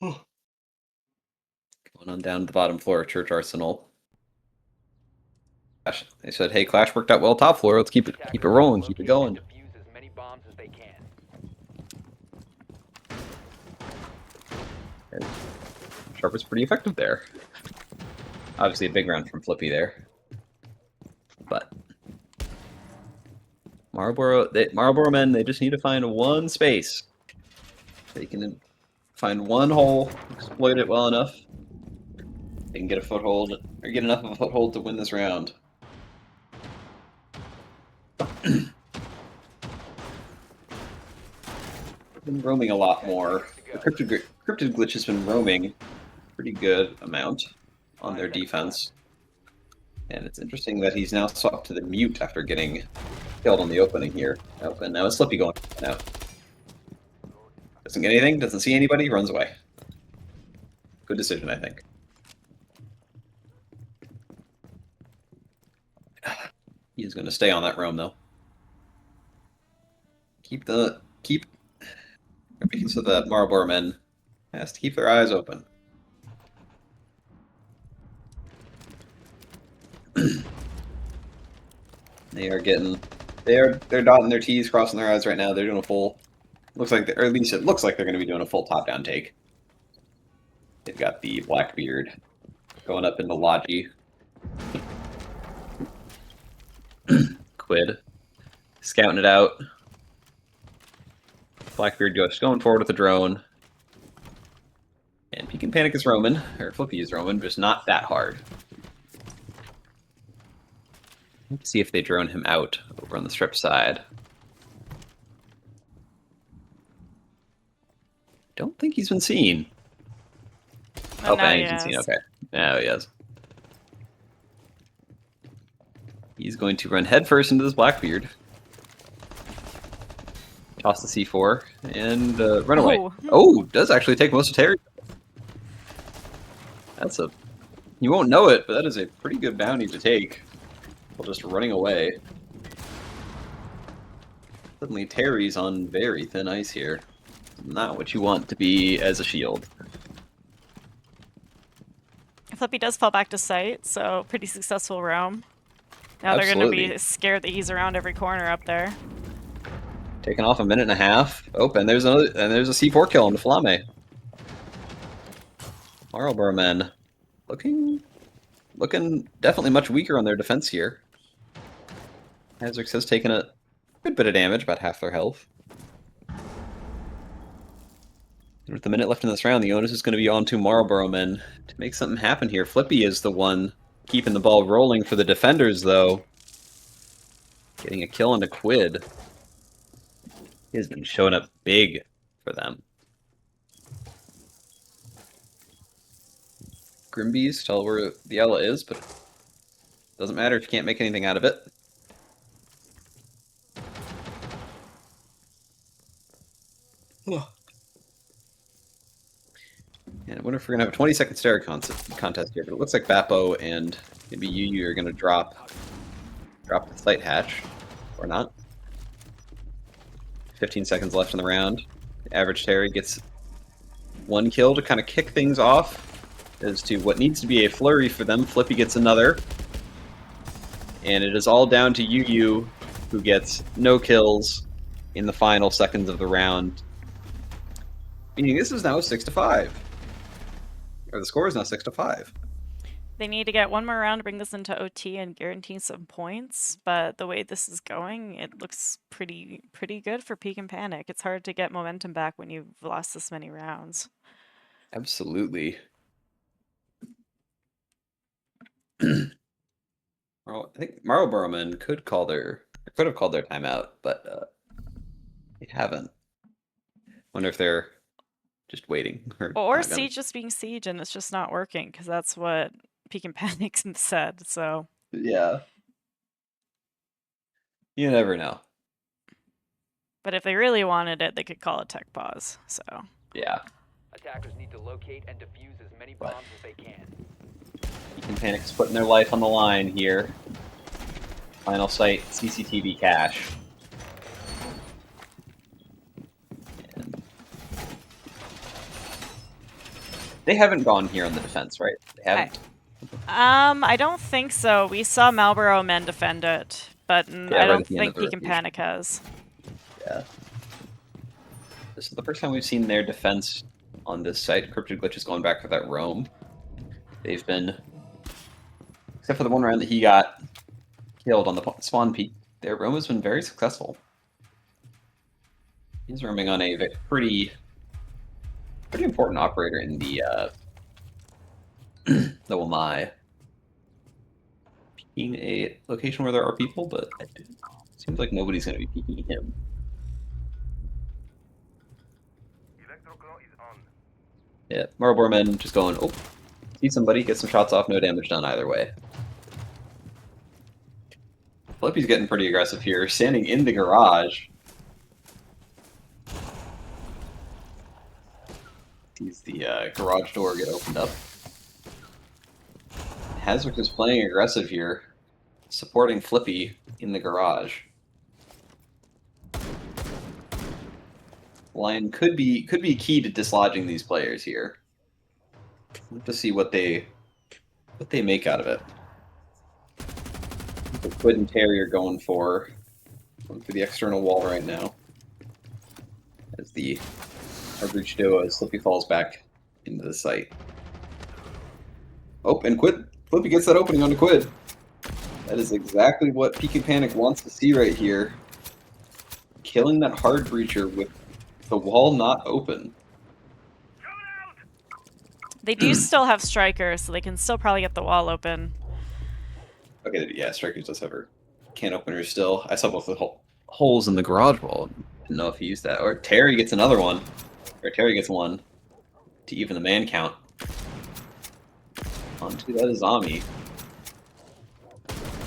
Going on down to the bottom floor of Church Arsenal. They said, "Hey, Clash worked out well top floor. Let's keep it rolling, keep it going." Defuse as many bombs as they can. And Sharp was pretty effective there. Obviously, a big round from Flippy there, but Marlboro men, they just need to find one space. They can find one hole, exploit it well enough. They can get a foothold or get enough of a foothold to win this round. Been roaming a lot more. The cryptid glitch has been roaming a pretty good amount on their defense. And it's interesting that he's now swapped to the mute after getting killed on the opening here. And now it's Slippy going out. Doesn't get anything, doesn't see anybody, runs away. Good decision, I think. He's going to stay on that roam, though. Keep so that Marlboro men has to keep their eyes open. They're dotting their T's, crossing their I's right now. They're doing a full, or at least it looks like they're going to be doing a full top-down take. They've got the Blackbeard going up into Logi. Quid scouting it out. Blackbeard just going forward with the drone. And Peek and Panic is roaming, or Flippy is roaming, just not that hard. Let's see if they drone him out over on the strip side. don't think he's been seen. Oh, now and he he's been seen. has. Okay. Now he has. He's going to run headfirst into this Blackbeard. Toss the C4 and run away. Oh. Oh, does actually take most of Terry. That's a... You won't know it, but that is a pretty good bounty to take while just running away. Suddenly Terry's on very thin ice here. Not what you want to be as a shield. Flippy does fall back to site, so pretty successful roam. Now they're Absolutely. gonna be scared that he's around every corner up there. Taking off a minute and a half. Oh, and there's a C4 kill on the Flame. Marlboro men looking definitely much weaker on their defense here. Hazrix has taken a good bit of damage, about half their health. And with the minute left in this round, the onus is going to be on to Marlboro men to make something happen here. Flippy is the one keeping the ball rolling for the defenders, though. Getting a kill on a Quid. He has been showing up big for them. Grimby's tell where the Ella is, but doesn't matter if you can't make anything out of it. And I wonder if we're gonna have a 20-second stare contest here, but it looks like Bappo and maybe Yu are gonna drop the slight hatch, or not. 15 seconds left in the round. The average Terry gets one kill to kind of kick things off as to what needs to be a flurry for them. Flippy gets another. And it is all down to Yu, who gets no kills in the final seconds of the round. Meaning this is now 6-5. Or the score is now 6-5. They need to get one more round to bring this into OT and guarantee some points, but the way this is going, it looks pretty good for Peak and Panic. It's hard to get momentum back when you've lost this many rounds. Absolutely. Well, I think Marlboro men could have called their timeout, but they haven't. Wonder if they're just waiting. Or not gonna- Siege just being Siege and it's just not working, because that's what Peak and Panic said, so. Yeah. You never know. But if they really wanted it, they could call a tech pause, so. Yeah. Attackers need to locate and defuse as many But- bombs as they can. Peak and Panic's putting their life on the line here. Final sight, CCTV cache. And they haven't gone here on the defense, right? They haven't. I don't think so. We saw Marlboro men defend it, but Yeah, I right don't at the end think of the Peak and rotation. Panic has. Yeah. This is the first time we've seen their defense on this site. Cryptid Glitch has gone back for that roam. They've been, except for the one round that he got killed on the spawn peak, their roam has been very successful. He's roaming on a pretty important operator in the the Wamai. Peeking a location where there are people, but it seems like nobody's going to be peeking him. Yeah, Marlboro men just going, oh, see somebody, get some shots off, no damage done either way. Flippy's getting pretty aggressive here, standing in the garage. Sees the garage door get opened up. Hazard is playing aggressive here, supporting Flippy in the garage. Lion could be key to dislodging these players here. We'll have to see what they make out of it. The Quid and Terry are going for the external wall right now. As the Outreach duo as Flippy falls back into the site. Oh, and Flippy gets that opening onto Quid. That is exactly what Peak and Panic wants to see right here. Killing that hard breacher with the wall not open. They do still have strikers, so they can still probably get the wall open. Okay, yeah, Strikers does have her can opener still. I saw both the holes in the garage wall. Didn't know if he used that. Or Terry gets another one. Right, Terry gets one to even the man count. Onto that zombie.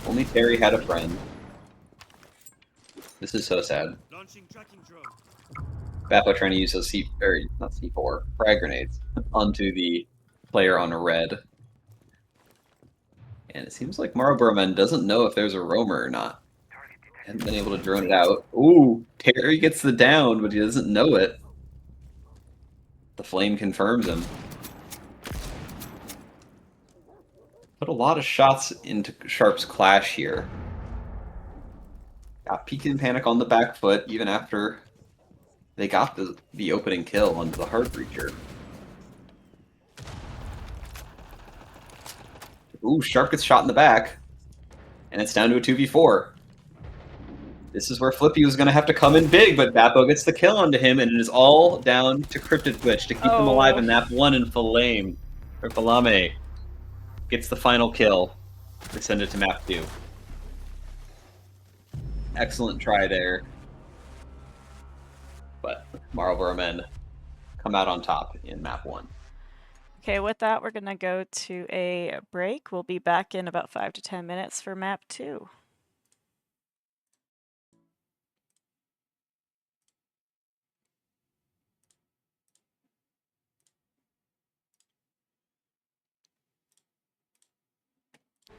Only Terry had a friend. This is so sad. Launching tracking drone. Bappo trying to use those not C4, frag grenades onto the player on red. And it seems like Marlboro Man doesn't know if there's a roamer or not. Hasn't been able to drone it out. Ooh, Terry gets the down, but he doesn't know it. The flame confirms him. Put a lot of shots into Sharp's clash here. Got Peek and Panic on the back foot even after they got the opening kill onto the Hard Breacher. Ooh, Sharp gets shot in the back. And it's down to a 2v4. This is where Flippy was going to have to come in big, but Bappo gets the kill onto him, and it is all down to Cryptid Glitch to keep him alive in map 1, and Falame gets the final kill to send it to map 2. Excellent try there. But Marlboro Men come out on top in map 1. Okay, with that, we're going to go to a break. We'll be back in about 5 to 10 minutes for map 2.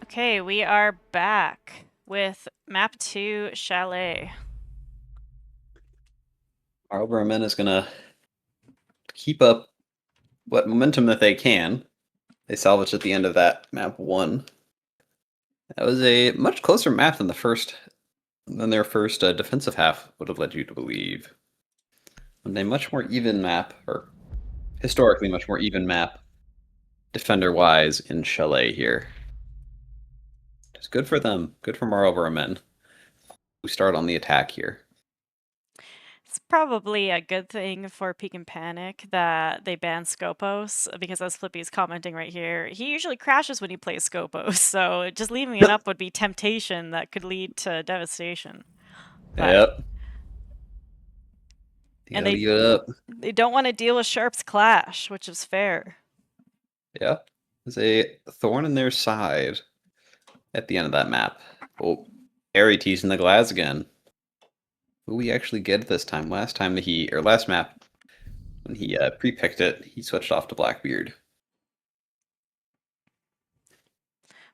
Okay, we are back with map 2 Chalet. Marlboro Men is going to keep up what momentum that they can. They salvaged at the end of that map 1. That was a much closer map than their first defensive half would have led you to believe. And a much more even map, or historically much more even map, defender-wise in Chalet here. It's good for them. Good for Marlboro Men. We start on the attack here. It's probably a good thing for Peek and Panic that they banned Scopos, because as Flippy's commenting right here, he usually crashes when he plays Scopos, so just leaving it up would be temptation that could lead to devastation. But, Yep. And leave it up. They don't want to deal with Sharp's clash, which is fair. Yeah. There's a thorn in their side at the end of that map. Oh, Harry teasing the glass again. Who we actually get this time? Last map, when he pre-picked it, he switched off to Blackbeard.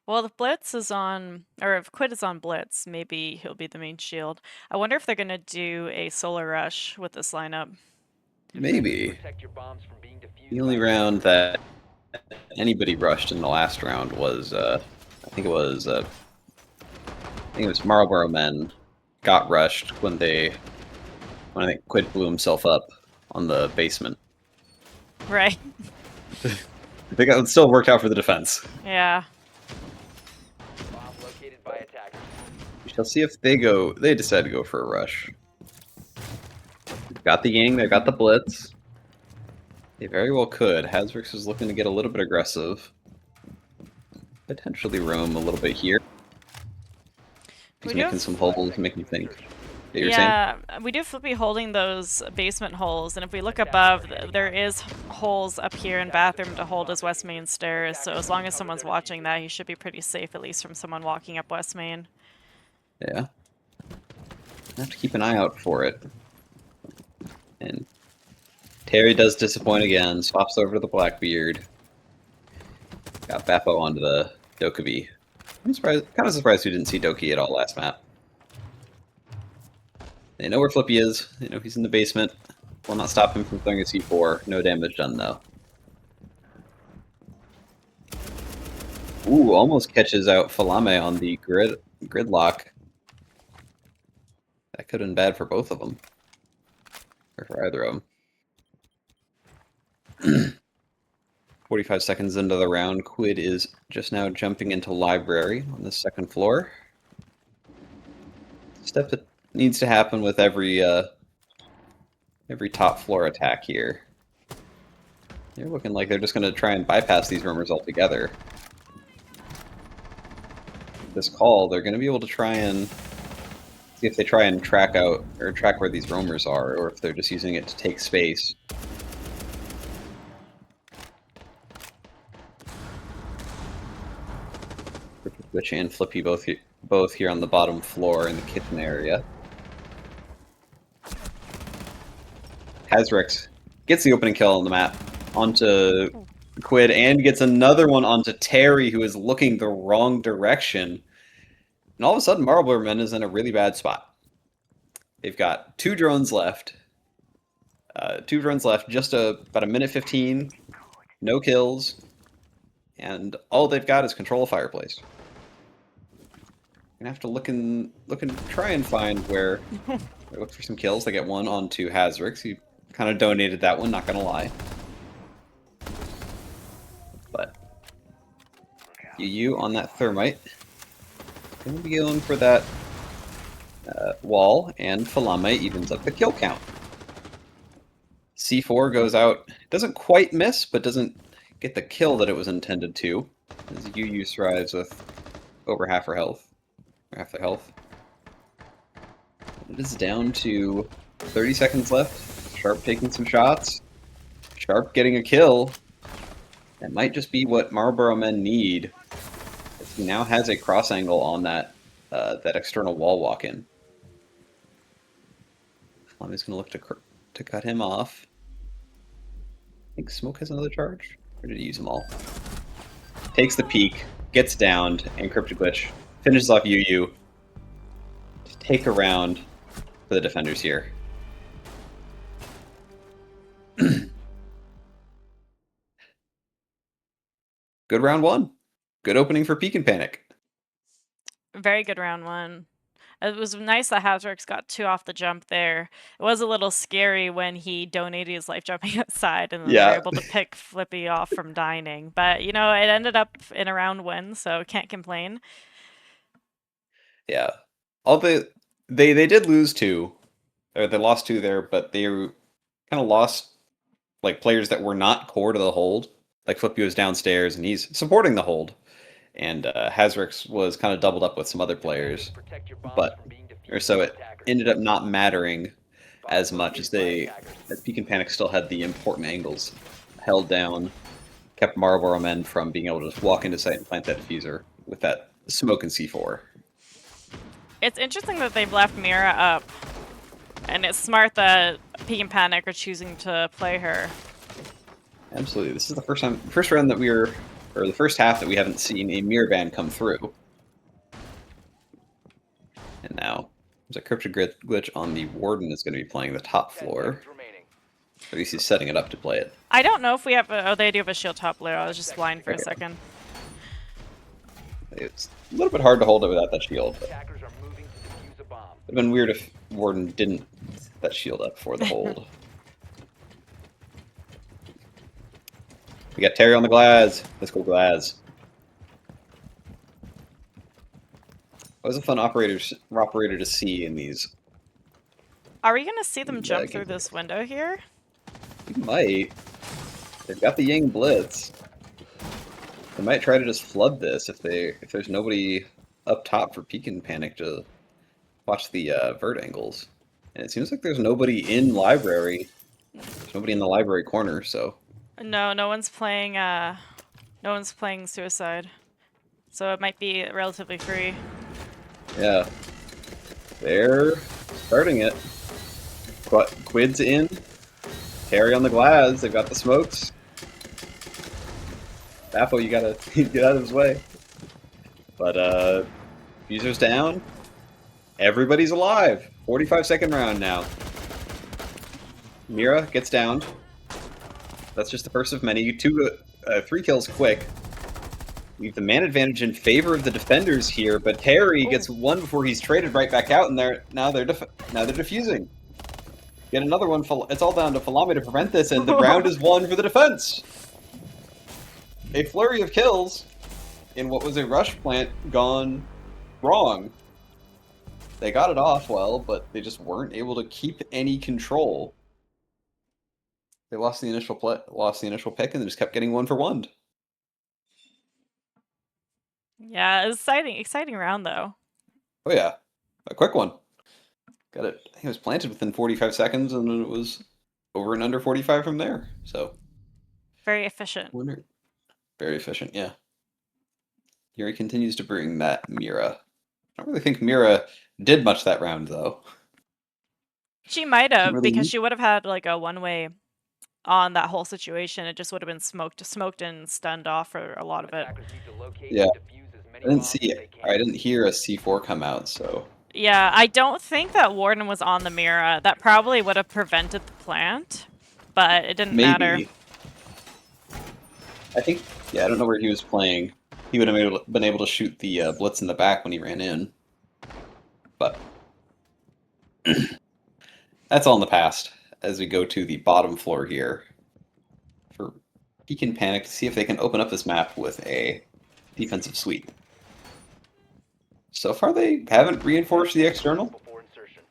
Well, if Blitz is on, or if Quid is on Blitz, maybe he'll be the main shield. I wonder if they're going to do a solar rush with this lineup. Maybe. The only round that anybody rushed in the last round was, I think it was Marlboro Men got rushed when I think Quid blew himself up on the basement. Right. I think it still worked out for the defense. Yeah. We shall see if they decide to go for a rush. They've got the Ying, they've got the Blitz. They very well could. Hasrix is looking to get a little bit aggressive. Potentially roam a little bit here. He's making some holes, making me think. Yeah, we do be holding those basement holes, and if we look above, there is holes up here in bathroom to hold as West Main stairs, so as long as someone's watching that, he should be pretty safe, at least from someone walking up West Main. Yeah. I have to keep an eye out for it. And Terry does disappoint again, swaps over to the Blackbeard. Got Bappo onto the Dokkaebi. I'm kind of surprised we didn't see Doki at all last map. They know where Flippy is. They know he's in the basement. Will not stop him from throwing a C4. No damage done, though. Ooh, almost catches out Falame on the gridlock. That could have been bad for both of them. Or for either of them. 45 seconds into the round, Quid is just now jumping into Library on the second floor. Step that needs to happen with every top floor attack here. They're looking like they're just going to try and bypass these rumors altogether. This call, they're going to be able to try and if they try and track where these roamers are, or if they're just using it to take space Glitch and Flippy both here on the bottom floor in the kitchen area. Hazrex gets the opening kill on the map onto Quid and gets another one onto Terry, who is looking the wrong direction. And all of a sudden, Marlboro is in a really bad spot. They've got 2 drones left. 2 drones left, just about a minute 15, no kills, and all they've got is control of fireplace. Gonna have to look and try and find where they look for some kills. They get one onto Hazrix. He kind of donated that one, not gonna lie. But you on that thermite. Gonna be going for that wall, and Falame evens up the kill count. C4 goes out, doesn't quite miss, but doesn't get the kill that it was intended to, as UU thrives with over half her health, or half the health. It is down to 30 seconds left. Sharp taking some shots. Sharp getting a kill. That might just be what Marlboro men need. He now has a cross angle on that that external wall walk-in. Flame's going to look to cut him off. I think Smoke has another charge? Or did he use them all? Takes the peek, gets downed, and Cryptic Glitch finishes off UU to take a round for the defenders here. Good round 1. Good opening for Peek and Panic. Very good round 1. It was nice that Hazrix got 2 off the jump there. It was a little scary when he donated his life jumping outside and then they were Yeah. able to pick Flippy off from dining. But, you know, it ended up in a round win, so can't complain. Yeah. They did lose 2. Or they lost 2 there, but they kind of lost like players that were not core to the hold. Like Flippy was downstairs and he's supporting the hold. And Hazrix was kind of doubled up with some other players. But or so it ended up not mattering as much as Peek and Panic still had the important angles held down, kept Marlboro men from being able to just walk into site and plant that diffuser with that smoke and C4. It's interesting that they've left Mira up. And it's smart that Peek and Panic are choosing to play her. Absolutely. This is the first round that or the first half that we haven't seen a mirror ban come through. And now there's a Cryptic Glitch on the Warden is going to be playing the top floor. At least he's setting it up to play it. I don't know if we have oh, they do have a shield top layer. I was just blind for a second. It's a little bit hard to hold it without that shield. But it would have been weird if Warden didn't set that shield up for the hold. We got Terry on the Glaz. Let's go Glaz. It was a fun operator to see in these. Are we gonna see them jump through this window here? You might. They've got the Yang Blitz. They might try to just flood this if there's nobody up top for Peek and Panic to watch the vert angles. And it seems like there's nobody in library. There's nobody in the library corner, so. No one's playing Suicide. So it might be relatively free. Yeah. They're starting it. Quid's in. Terry on the Glaz. They've got the smokes. Baffo, you gotta get out of his way. But Fuser's down. Everybody's alive. 45-second round now. Mira gets downed. That's just the first of many. 3 kills quick. We have the man advantage in favor of the defenders here, but Terry gets one before he's traded right back out, and now they're defusing. Get another one. It's all down to Falame to prevent this, and the round is won for the defense. A flurry of kills in what was a rush plant gone wrong. They got it off well, but they just weren't able to keep any control. They lost the initial pick, and they just kept getting 1 for 1. Yeah, it's exciting round though. Oh yeah, a quick one. Got it. I think it was planted within 45 seconds, and it was over and under 45 from there. So very efficient. Very efficient, yeah. Yuri continues to bring that Mira. I don't really think Mira did much that round, though. She might Didn't have, because really. she would have had like a one-way on that whole situation. It just would have been smoked and stunned off for a lot of it. Attackers need to locate Yeah, and defuse as many I didn't bombs see as it. they I can. didn't hear a C4 come out, so Yeah, I don't think that Warden was on the Mira. That probably would have prevented the plant, but it didn't matter. maybe. I think. Yeah, I don't know where he was playing. He would have been able to shoot the blitz in the back when he ran in, but that's all in the past. As we go to the bottom floor here, for Peek and Panic to see if they can open up this map with a defensive sweep. So far, they haven't reinforced the external. Before insertion.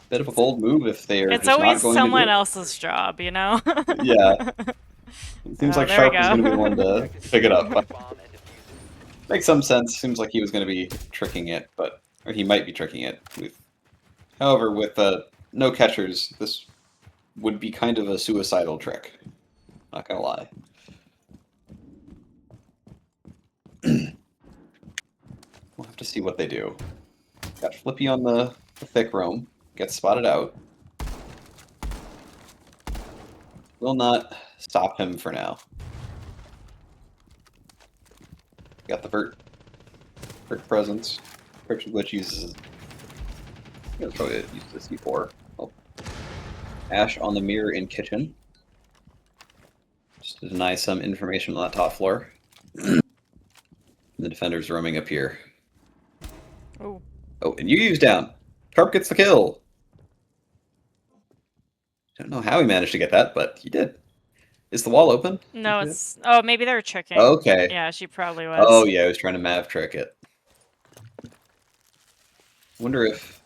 Bit of a bold move if they are It's just not always going to do someone it. else's job, you know? Yeah, it seems Oh, like there we Sharp is going to be the go. one to Objective is pick it to up. locate the bomb and defuse it. Makes some sense. Seems like he was going to be tricking it, or he might be tricking it. However, with no catchers, this would be kind of a suicidal trick. Not gonna lie. We'll have to see what they do. Got Flippy on the thick roam. Gets spotted out. Will not stop him for now. Got the Vert presence. Cryptic Glitch uses. He'll probably use the C4. Oh. Ash on the mirror in kitchen. Just to deny some information on that top floor. The defender's roaming up here. Oh. Oh, and Yu's down. Sharp gets the kill. Don't know how he managed to get that, but he did. Is the wall open? No, it's... Oh, maybe they were tricking. Okay. Yeah, she probably was. Oh, yeah, I was trying to Mav trick it. Wonder if...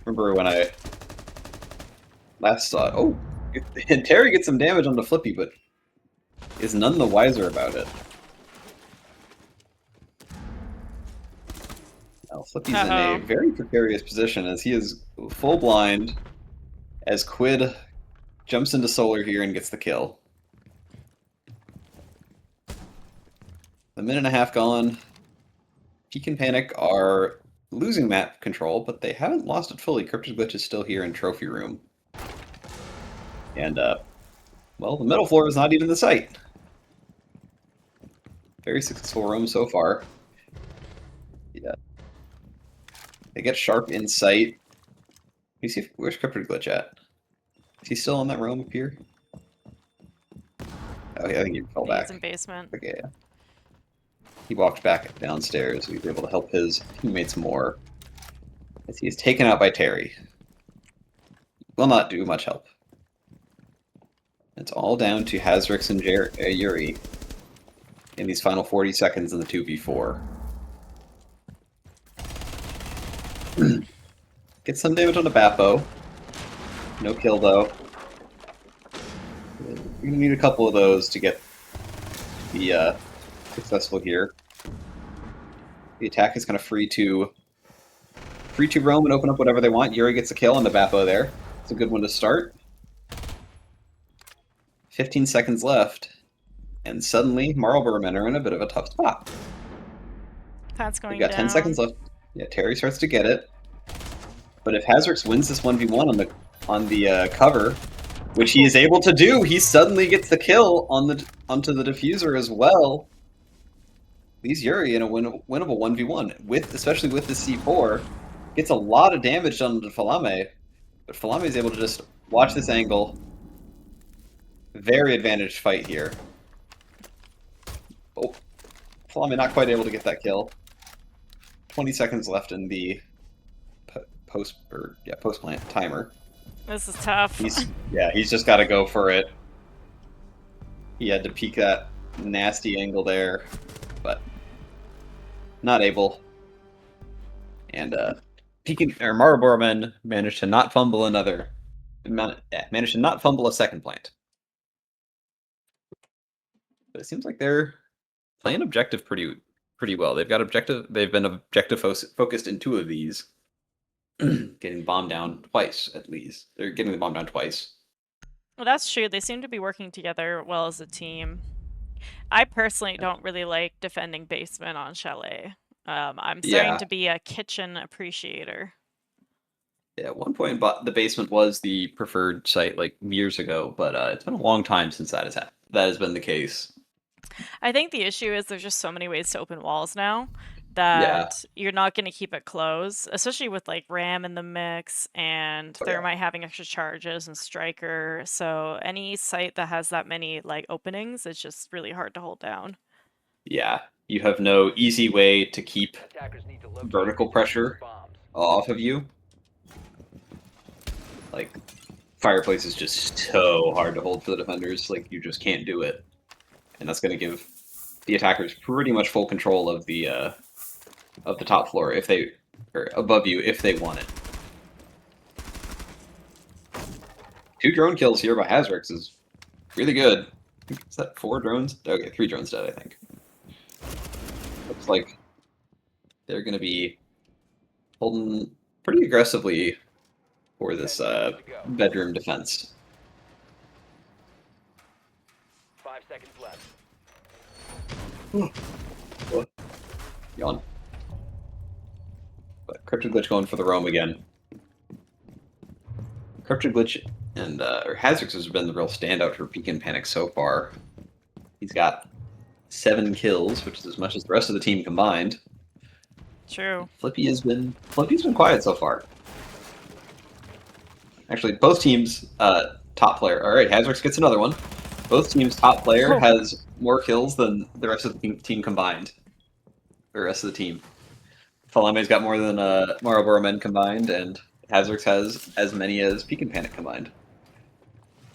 Remember when I last saw it? Oh, and Terry gets some damage onto Flippy, but is none the wiser about it. Now, Flippy's in a very precarious position as he is full blind as Quid jumps into Solar here and gets the kill. A minute and a half gone. Peek and Panic are losing map control, but they haven't lost it fully. Cryptic Glitch is still here in Trophy Room. And, well, the middle floor is not even the site. Very successful roam so far. Yeah. They get Sharp in sight. Let me see where's Cryptic Glitch at? Is he still on that roam up here? Oh, yeah, I think he fell back. He's in basement. Okay, yeah. He walked back downstairs. He was able to help his teammates more. As he is taken out by Terry. Will not do much help. It's all down to Hazrix and Yuri in these final 40 seconds in the 2v4. Get some damage on the Bappo. No kill, though. We're going to need a couple of those to get the successful here. The attack is kind of free to roam and open up whatever they want. Yuri gets a kill on the Bappo there. It's a good one to start. 15 seconds left, and suddenly Marlboro men are in a bit of a tough spot. Pat's going We've got 10 down. seconds left. Yeah, Terry starts to get it. But if Hazrix wins this 1v1 on the cover, which he is able to do, he suddenly gets the kill onto the diffuser as well. Leaves Yuri in a winnable 1v1, especially with the C4. Gets a lot of damage on Falame, but Falame is able to just watch this angle. Very advantaged fight here. Oh, Falame not quite able to get that kill. 20 seconds left in the post plant timer. This is tough. He's just got to go for it. He had to peek that nasty angle there, but not able. And Marlboro men managed to not fumble managed to not fumble a second plant. But it seems like they're playing objective pretty well. They've been objective focused in two of these. Getting bombed down twice, at least. They're getting the bomb down twice. Well, that's true. They seem to be working together well as a team. I personally don't really like defending basement on Chalet. I'm starting Yeah. to be a kitchen appreciator. Yeah, at one point, but the basement was the preferred site like years ago, but it's been a long time since that has been the case. I think the issue is there's just so many ways to open walls now Yeah. that you're not going to keep it closed, especially with like RAM in the mix and Oh yeah. Thermite having extra charges and Striker. So any site that has that many like openings, it's just really hard to hold down. Yeah. You have no easy way to keep Attackers need to locate vertical and defuse the pressure bombs. off of you. Like fireplace is just so hard to hold for the defenders. Like you just can't do it, and that's going to give the attackers pretty much full control of the top floor if they or above you if they want it. 2 drone kills here by Hazrix is really good. Is that 4 drones? Okay, 3 drones dead, I think. Looks like they're going to be holding pretty aggressively for 10 this seconds to go. bedroom defense. 5 seconds left. What? Yawn. But Cryptid Glitch going for the roam again. Cryptid Glitch and or Hazrix has been the real standout for Peek and Panic so far. He's got 7 kills, which is as much as the rest of the team combined. True. Flippy's been quiet so far. Actually, both teams top player. All right, Hazrix gets another one. Both teams top player has more kills than the rest of the team combined. The rest of the team. Falame's got more than Marlboro men combined, and Hazrix has as many as Peek and Panic combined.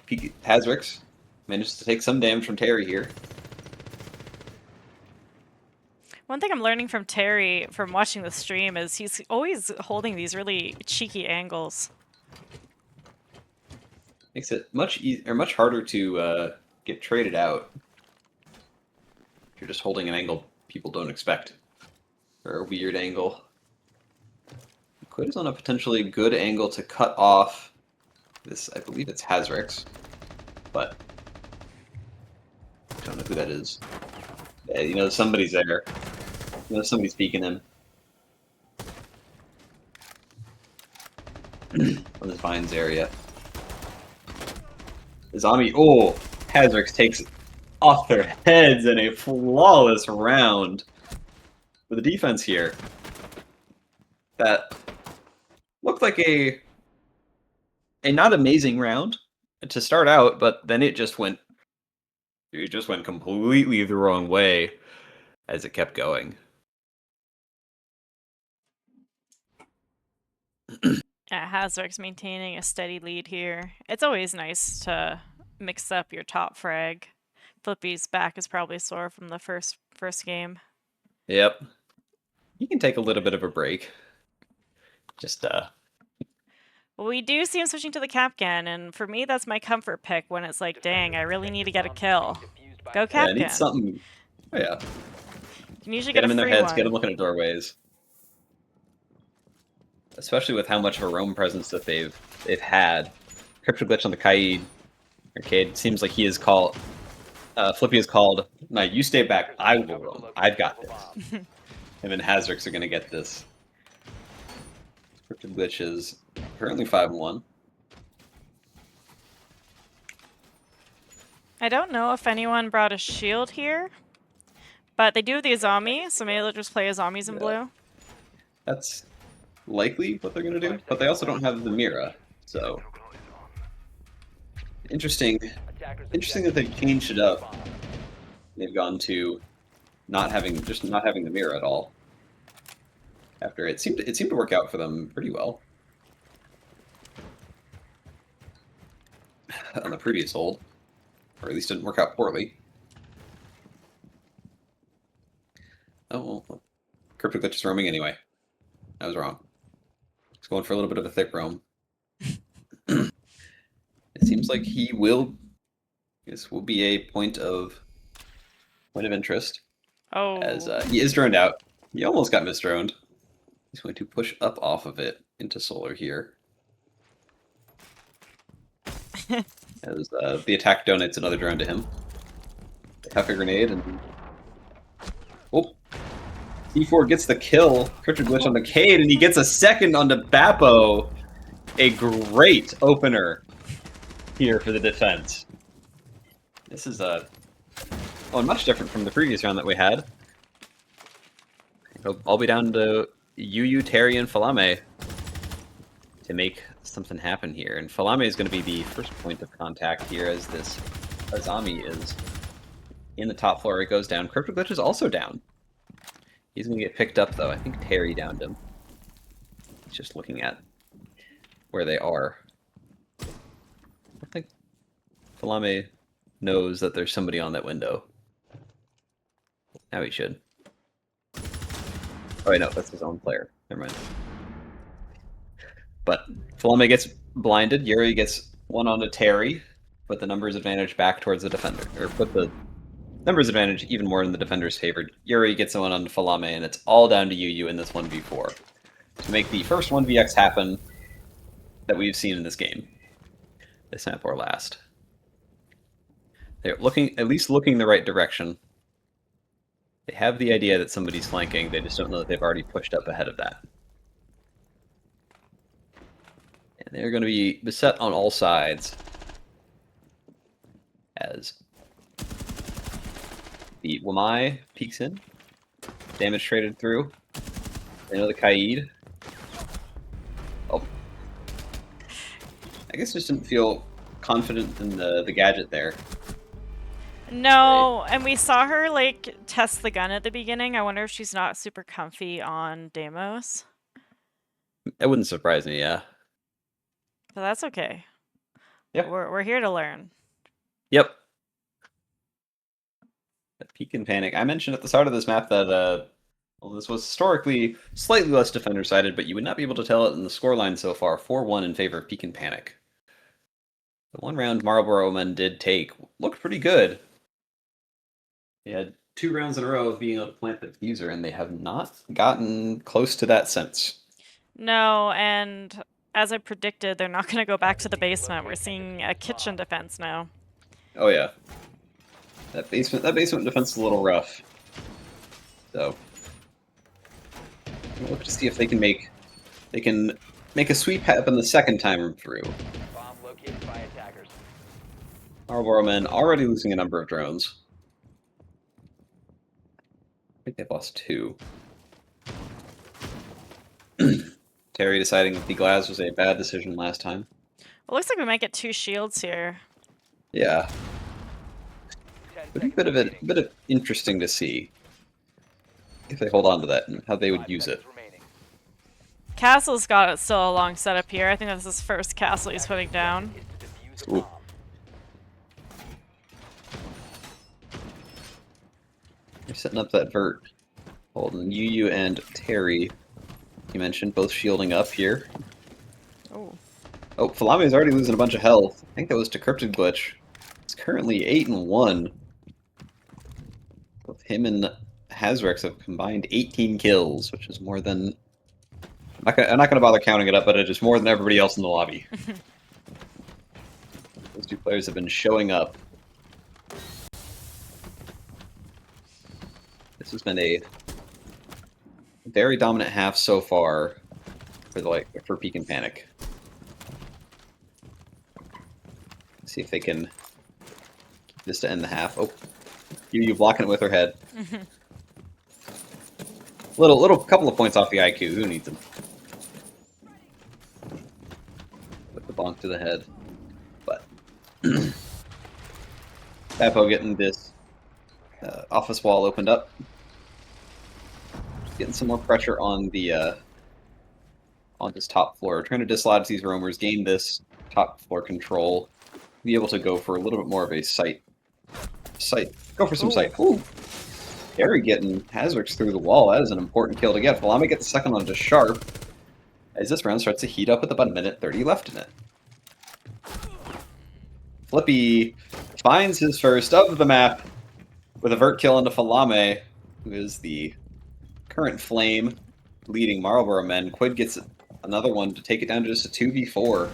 Hazrix managed to take some damage from Terry here. One thing I'm learning from Terry from watching the stream is he's always holding these really cheeky angles. Makes it much harder to get traded out. If you're just holding an angle people don't expect, or a weird angle. Quid is on a potentially good angle to cut off this. I believe it's Hazrix, but I don't know who that is. Yeah, you know, somebody's there. You know, somebody's peeking him. On this Vines area. The zombie. Oh, Hazrix takes off their heads in a flawless round with the defense here. That looked like a not amazing round to start out, but then it just went completely the wrong way as it kept going. Yeah, Hazard's maintaining a steady lead here. It's always nice to mix up your top frag. Flippy's back is probably sore from the first game. Yep. You can take a little bit of a break. Just Well, we do see him switching to the Capcan, and for me, that's my comfort pick when it's like, dang, I really need to get a kill. Go yeah, need Capcan. something. Oh yeah. You can usually Get get a them in their free heads, one. get them looking at doorways. Especially with how much of a roam presence that they've had. Crypto Glitch on the Kaid arcade seems like he is called. Flippy is called. No, you stay back. I will roam. I've got this. Him and Hazrix are gonna get this. Crypto Glitch is currently 5-1. I don't know if anyone brought a shield here, but they do have the Azami, so maybe they'll just play Azamis in blue. That's likely what they're gonna do, but they also don't have the Mira, so interesting. Interesting that they've changed it up. They've gone to not having the Mira at all. After it seemed to work out for them pretty well on the previous hold, or at least didn't work out poorly. Oh well, Crypto Glitch is roaming anyway. I was wrong. He's going for a little bit of a thick roam. It seems like he will. This will be a point of interest. Oh. As he is droned out. He almost got misdroned. He's going to push up off of it into solar here. As the attack donates another drone to him. Tuck a grenade and... Oh! C4 gets the kill. Cryptic Glitch on the Cade, and he gets a second on the Bappo. A great opener here for the defense. This is much different from the previous round that we had. I'll be down to Yu, Terry, and Falame to make something happen here. And Falame is going to be the first point of contact here as this Azami is in the top floor. It goes down. Cryptic Glitch is also down. He's going to get picked up, though. I think Terry downed him. Just looking at where they are. I think Falame knows that there's somebody on that window. Now he should. Oh, wait, no, that's his own player. Never mind. But Falame gets blinded. Yuri gets one onto Terry. Put the numbers advantage back towards the defender. Or put the numbers advantage even more in the defender's favor. Yuri gets one onto Falame, and it's all down to Yu in this 1v4. To make the first 1vx happen that we've seen in this game. This map or last. They're at least looking the right direction. They have the idea that somebody's flanking, they just don't know that they've already pushed up ahead of that. And they're going to be beset on all sides. As the Wamai peeks in. Damage traded through. They know the Kaid. Oh. I guess just didn't feel confident in the gadget there. No, and we saw her like test the gun at the beginning. I wonder if she's not super comfy on Deimos. It wouldn't surprise me, yeah. But that's okay. Yeah. We're here to learn. Yep. That peek and panic. I mentioned at the start of this map that well, this was historically slightly less defender-sided, but you would not be able to tell it in the scoreline so far. 4-1 in favor of peek and panic. The one round Marlboro men did take looked pretty good. They had 2 rounds in a row of being able to plant the diffuser, and they have not gotten close to that since. No, and as I predicted, they're not going to go back to the basement. We're seeing a kitchen defense now. Oh yeah, that basement defense is a little rough. So we'll look to see if they can make a sweep happen the second time through. Bomb located by attackers. Marlboro men already losing a number of drones. I think they've lost 2. Terry deciding that the glass was a bad decision last time. Well, looks like we might get 2 shields here. Yeah. 10 Would be seconds remaining. a bit of interesting to see if they hold on to that and how they would 5 use it. seconds remaining. Castle's got it still a long setup here. I think that's his first castle he's putting down. Is to defuse a Ooh. bomb. They're setting up that vert. Holding Yu and Terry, you mentioned, both shielding up here. Oh. Oh, Falame is already losing a bunch of health. I think that was to Cryptic Glitch. It's currently 8-1. Both him and Hazrex have combined 18 kills, which is more than... I'm not going to bother counting it up, but it is more than everybody else in the lobby. Those 2 players have been showing up. This has been a very dominant half so far for Peek and Panic. See if they can keep this to end the half. Oh, you blocking it with her head. Little couple of points off the IQ. Who needs them? With the bonk to the head, but Bappo getting this office wall opened up. Getting some more pressure on the on this top floor. Trying to dislodge these roamers, gain this top floor control, be able to go for a little bit more of a sight. Go for some sight. Ooh. Terry getting Hazrix through the wall. That is an important kill to get. Falame gets the second one to Sharp. As this round starts to heat up with about a minute 30 left in it. Flippy finds his first of the map with a vert kill into Falame, who is the current flame leading Marlboro men. Quid gets another one to take it down to just a 2v4.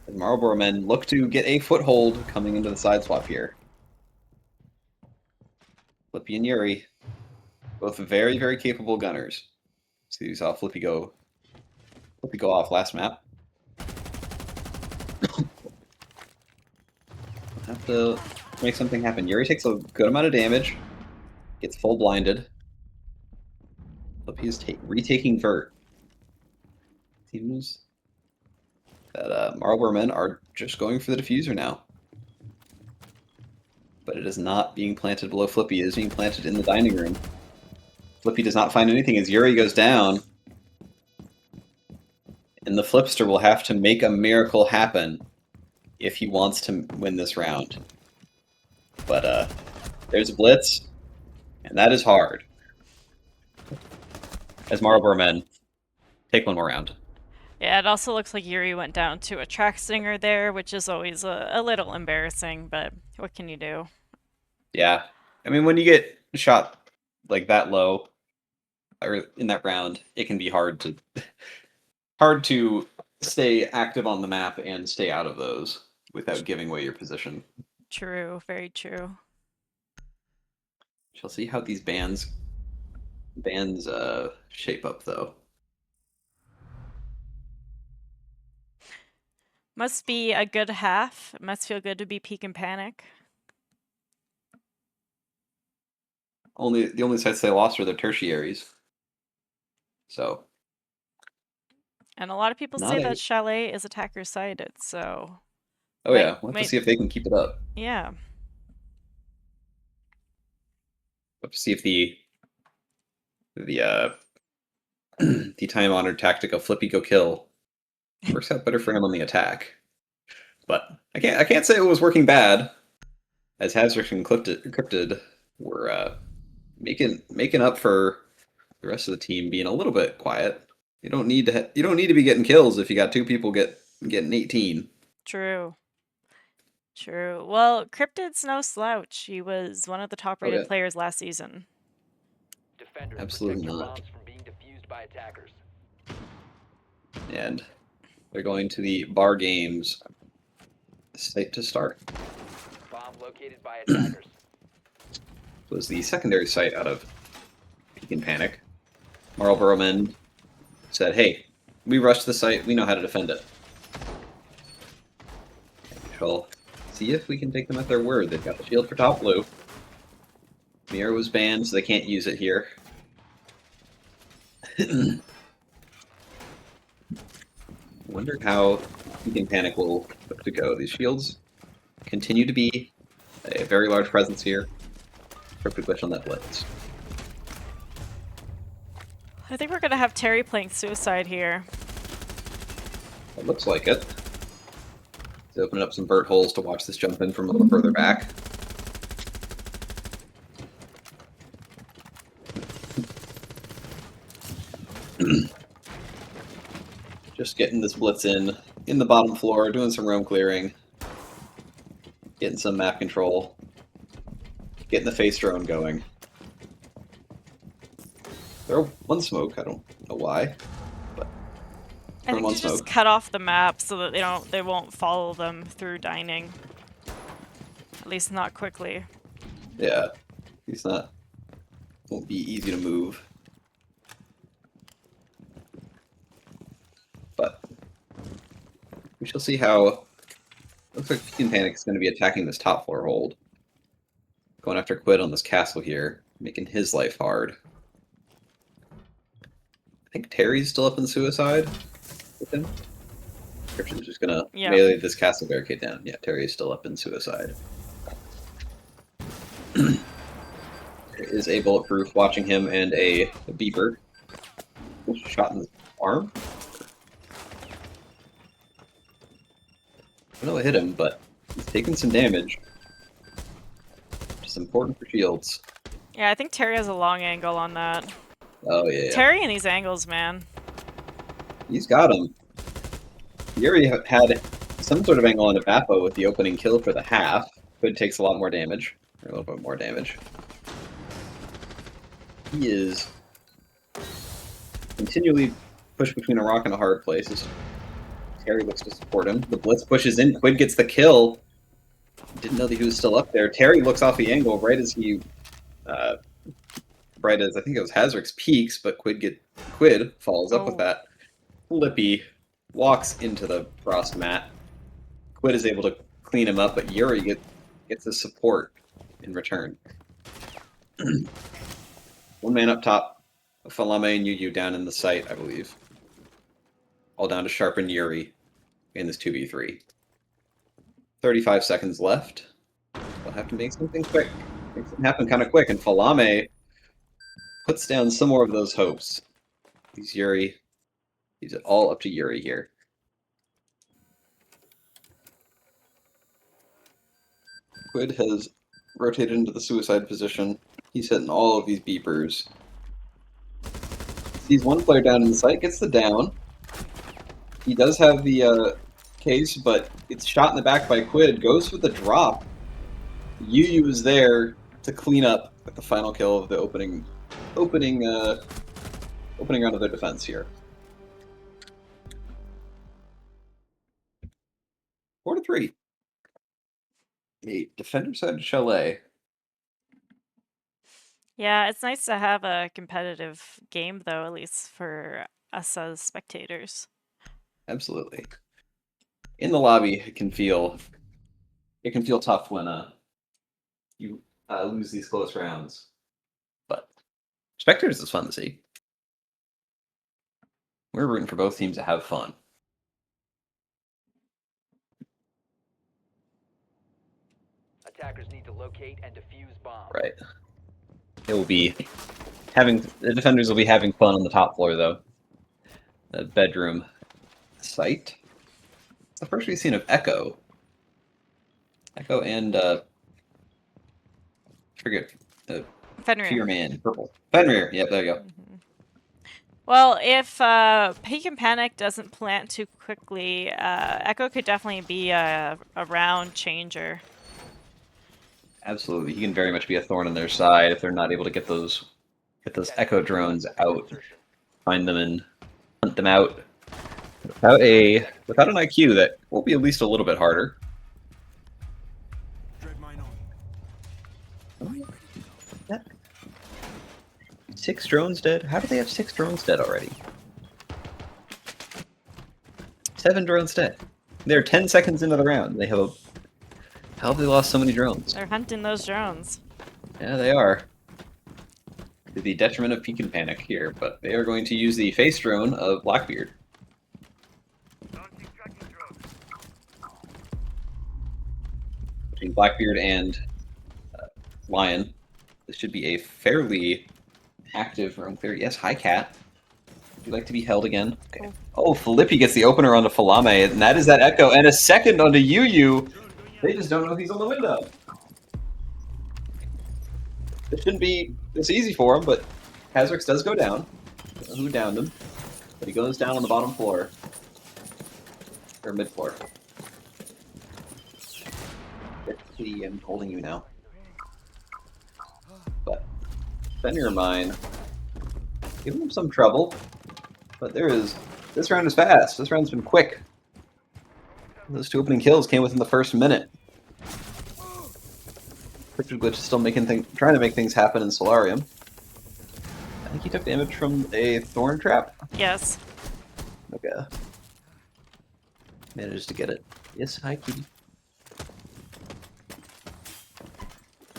As Marlboro men look to get a foothold coming into the side swap here. Flippy and Yuri, both very, very capable gunners. So you saw Flippy go off last map. Have to make something happen. Yuri takes a good amount of damage, gets full blinded. Flippy is retaking Vert. Seems that Marlboro men are just going for the diffuser now. But it is not being planted below Flippy. It is being planted in the dining room. Flippy does not find anything as Yuri goes down. And the Flipster will have to make a miracle happen if he wants to win this round. But there's a blitz, and that is hard. As Marlboro men take one more round. Yeah, it also looks like Yuri went down to a track stinger there, which is always a little embarrassing, but what can you do? Yeah. I mean, when you get shot like that low or in that round, it can be hard to stay active on the map and stay out of those without giving away your position. True, very true. Shall see how these bands shape up though. Must be a good half. It must feel good to be peak and panic. The only sites they lost are their tertiaries. So And a lot of people not say a that Chalet is attacker sided, so oh might, yeah, we'll have to see if they can keep it up. yeah. We'll have to see if the the time honored tactic of Flippy Go Kill works out better for him on the attack. But I can't say it was working bad, as Hazard and Cryptid were making up for the rest of the team being a little bit quiet. You don't need to be getting kills if you got two people getting 18. True. True. Well, Cryptid's no slouch. He was one of the top rated yeah. players last season. Defenders, Absolutely protect your not. bombs from being defused by attackers. And they're going to the Bar Games site to start. Bomb located by attackers. It was the secondary site out of Peak and Panic. Marlboro men said, "Hey, we rushed the site. We know how to defend it." We shall see if we can take them at their word. They've got the shield for top blue. Mirror was banned, so they can't use it here. Wonder how Peak and Panic will look to go. These shields continue to be a very large presence here. Perfect glitch on that blitz. I think we're gonna have Terry playing suicide here. It looks like it. He's opening up some vert holes to watch this jump in from a little further back. Just getting this blitz in the bottom floor, doing some roam clearing, getting some map control, getting the face drone going. Throw one smoke, I don't know why, but I think one to just smoke. cut off the map so that they won't follow them through dining. At least not quickly. Yeah, won't be easy to move. But we shall see how. Looks like Peak and Panic is going to be attacking this top floor hold. Going after Quid on this castle here, making his life hard. I think Terry's still up in suicide with him. Christian's just gonna melee this castle barricade down. Yeah, Terry's still up in suicide. There is a bulletproof watching him and a beeper. Shot in the arm. I don't know what hit him, but he's taking some damage. Which is important for shields. Yeah, I think Terry has a long angle on that. Oh yeah. Terry and these angles, man. He's got him. Yuri had some sort of angle on Abapo with the opening kill for the half. Hood takes a lot more damage. Or a little bit more damage. He is continually pushed between a rock and a hard place. Terry looks to support him. The blitz pushes in. Quid gets the kill. Didn't know that he was still up there. Terry looks off the angle right as he uh, right as I think it was Hazrick's peaks, but Quid follows up with Oh. that. Flippy walks into the frost mat. Quid is able to clean him up, but Yuri gets the support in return. One man up top, Falame and Yu down in the site, I believe. All down to sharpen Yuri in this 2v3. 35 seconds left. We'll have to make something quick. Make something happen kind of quick, and Falame puts down some more of those hopes. These it all up to Yuri here. Quid has rotated into the suicide position. He's hitting all of these beepers. Sees one player down in the site, gets the down. He does have the case, but it's shot in the back by Quid. Goes for the drop. Yu is there to clean up with the final kill of the opening round of their defense here. 4-3. A defender-side chalet. Yeah, it's nice to have a competitive game, though, at least for us as spectators. Absolutely. In the lobby, it can feel tough when you lose these close rounds, but spectators is fun to see. We're rooting for both teams to have fun. Attackers need to locate and defuse bombs. Right. It will be the defenders will be having fun on the top floor though. The bedroom site. It's the first we've seen of Echo. Echo and forget Fenrir. Fear Man, purple. Fenrir, yep, there you go. Well, if Peak and Panic doesn't plant too quickly, Echo could definitely be a round changer. Absolutely. He can very much be a thorn in their side if they're not able to get those Echo drones out. Find them and hunt them out. Without an IQ, that will be at least a little bit harder. Dread mine on. That 6 drones dead? How do they have 6 drones dead already? 7 drones dead. They're 10 seconds into the round. They have how have they lost so many drones? They're hunting those drones. Yeah, they are. To the detriment of Peak and Panic here, but they are going to use the face drone of Blackbeard. Between Blackbeard and Lion, this should be a fairly active room clear. Yes, hi Cat. Would you like to be held again? Okay. Oh, Filippi gets the opener onto Falame, and that is that Echo, and a second onto Yu. They just don't know if he's on the window. It shouldn't be this easy for him, but Hazrix does go down. I don't know who downed him, but he goes down on the bottom floor. Or mid floor. I'm holding you now. But defend your mine. Giving him some trouble. But this round is fast. This round's been quick. Those 2 opening kills came within the first minute. Cryptid Glitch is still trying to make things happen in Solarium. I think he took damage from a thorn trap. Yes. Okay. Managed to get it. Yes, hi kitty.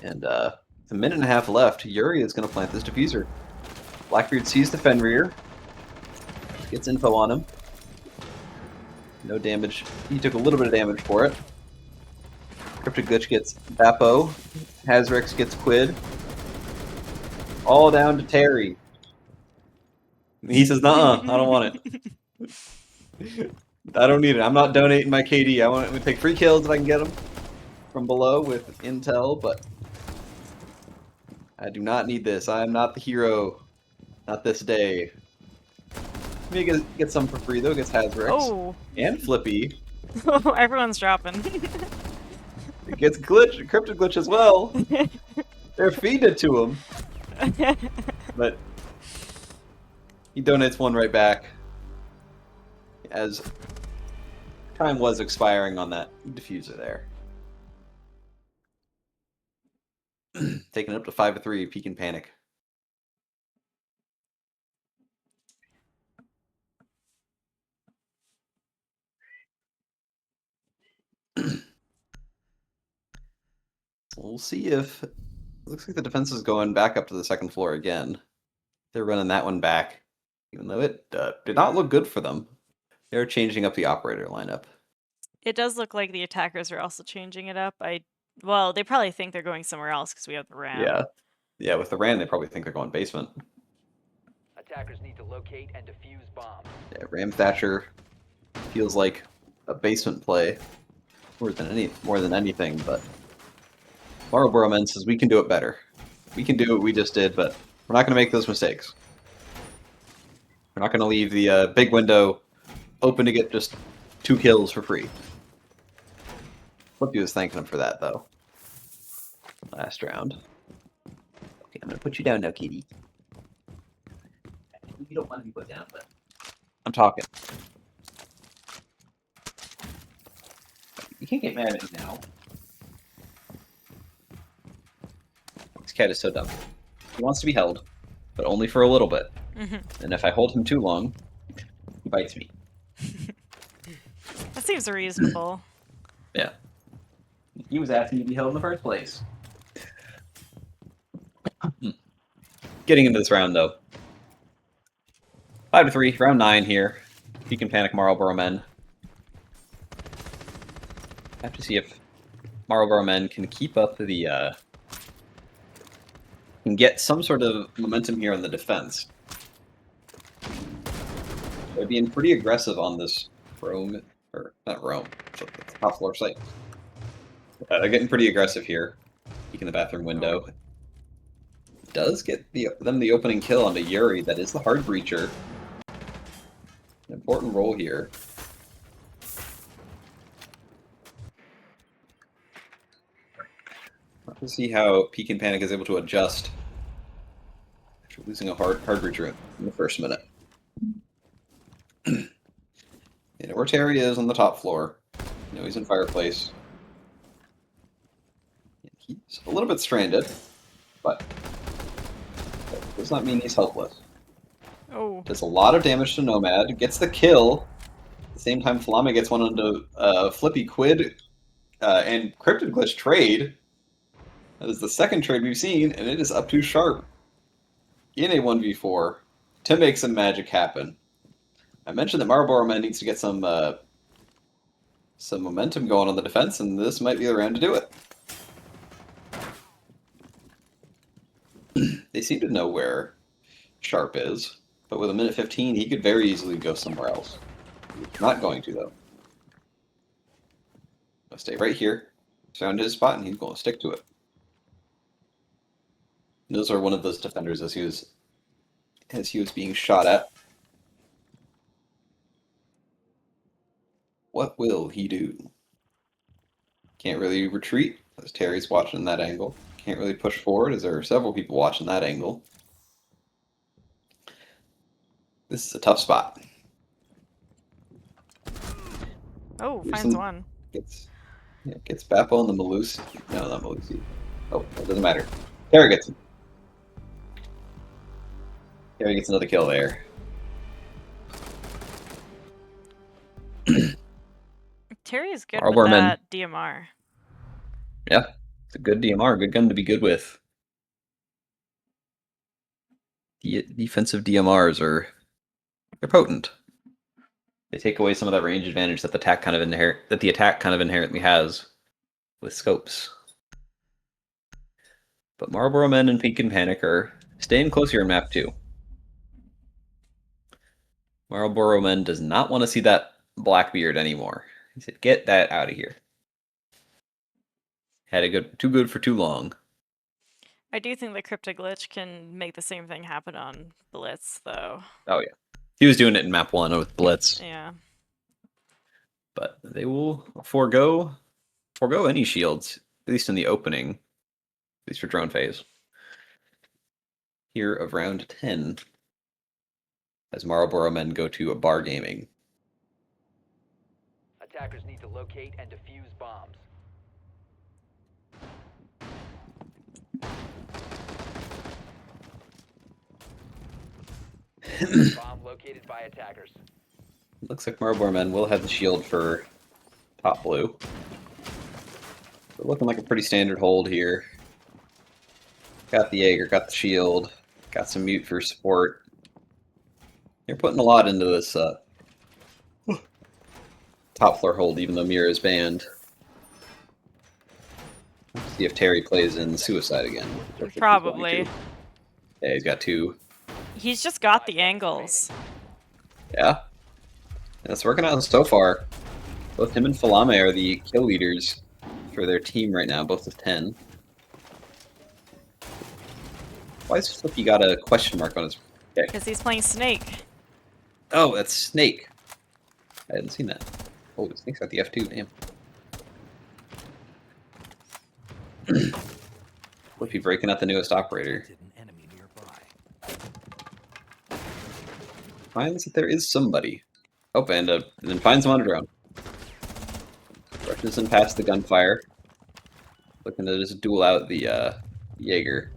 And with a minute and a half left, Yuri is going to plant this diffuser. Blackbeard sees the Fenrir. Gets info on him. No damage. He took a little bit of damage for it. Cryptic Glitch gets Bappo. Hazrex gets Quid. All down to Terry. He says, "Nuh-uh, I don't want it. I don't need it. I'm not donating my KD. I want to take free kills if I can get them from below with intel, but I do not need this. I am not the hero. Not this day." Maybe get some for free though. Gets Hazrex Oh. and Flippy. Everyone's dropping. It gets Cryptic Glitch as well. They're feeding it to him, but he donates one right back. As time was expiring on that diffuser there. taking it up to 5-3. Peak and panic. We'll see if looks like the defense is going back up to the second floor again. They're running that one back, even though it did not look good for them. They're changing up the operator lineup. It does look like the attackers are also changing it up. Well, they probably think they're going somewhere else because we have the RAM. Yeah. With the RAM, they probably think they're going basement. Attackers need to locate and defuse bombs. Yeah, Ram Thatcher feels like a basement play more than anything, but Marlboro Men says we can do it better. We can do what we just did, but we're not going to make those mistakes. We're not going to leave the big window open to get just 2 kills for free. Flippy was thanking him for that, though. Last round. Okay, I'm going to put you down now, Kitty. You don't want to be put down, but I'm talking. You can't get mad at me now. This cat is so dumb. He wants to be held, but only for a little bit. And if I hold him too long, he bites me. That seems reasonable. Yeah. He was asking to be held in the first place. Getting into this round, though. 5-3, round 9 here. Peak and panic Marlboro Men. Have to see if Marlboro Men can keep up the can get some sort of momentum here on the defense. They're being pretty aggressive on this Rome, or not Rome, so it's top floor site. They're getting pretty aggressive here. Peeking the bathroom window. Does get them the opening kill onto Yuri. That is the hard breacher. An important role here. We'll see how Peak and Panic is able to adjust after losing a hard breacher in the first minute. You know where Terry is on the top floor. You know he's in fireplace. He's a little bit stranded, but that does not mean he's helpless. Oh. Does a lot of damage to Nomad, gets the kill. At the same time, Flame gets one onto Flippy Quid and Cryptid Glitch trade. That is the second trade we've seen, and it is up to Sharp in a 1v4 to make some magic happen. I mentioned that Marlboro Man needs to get some momentum going on the defense, and this might be the round to do it. They seem to know where Sharp is, but with a minute 15, he could very easily go somewhere else. He's not going to, though. He'll stay right here. He's found his spot, and he's going to stick to it. Those are one of those defenders as he was being shot at. What will he do? Can't really retreat, as Terry's watching that angle. Can't really push forward, as there are several people watching that angle. This is a tough spot. Oh, finds one. Gets Bappo and the Malusi. No, not Malusi. Oh, it doesn't matter. Terry gets him. Terry gets another kill there. Terry is good Marlboro with Men. that DMR. Yeah, it's a good DMR, good gun to be good with. The defensive DMRs they're potent. They take away some of that range advantage that the attack kind of inherently has with scopes. But Marlboro Men and Peak and Panic are staying close here in map 2. Marlboro Men does not want to see that Blackbeard anymore. He said, "Get that out of here." Had it too good for too long. I do think the Cryptic Glitch can make the same thing happen on Blitz, though. Oh yeah, he was doing it in map 1 with Blitz. Yeah. But they will forego any shields, at least in the opening, at least for drone phase. Here of round 10, as Marlboro Men go to a bar gaming. Attackers need to locate and defuse bombs. Bomb located by attackers. Looks like Marlboro Men will have the shield for top blue. So looking like a pretty standard hold here. Got the Jaeger, got the shield, got some mute for support. They're putting a lot into this top floor hold, even though Mira is banned. Let's see if Terry plays in Suicide again. Which I think he's going Probably. to. Yeah, he's got 2. He's just got the angles. Yeah. And it's working out so far. Both him and Falame are the kill leaders for their team right now, both with 10. Why is Flippy got a question mark on his pick? Because he's playing Snake. Oh, that's Snake. I hadn't seen that. Oh, Snake's got the F2, damn. Flippy breaking out the newest operator. Finds that there is somebody. Oh, and then finds him on a drone. Rushes in past the gunfire. Looking to just duel out the Jaeger.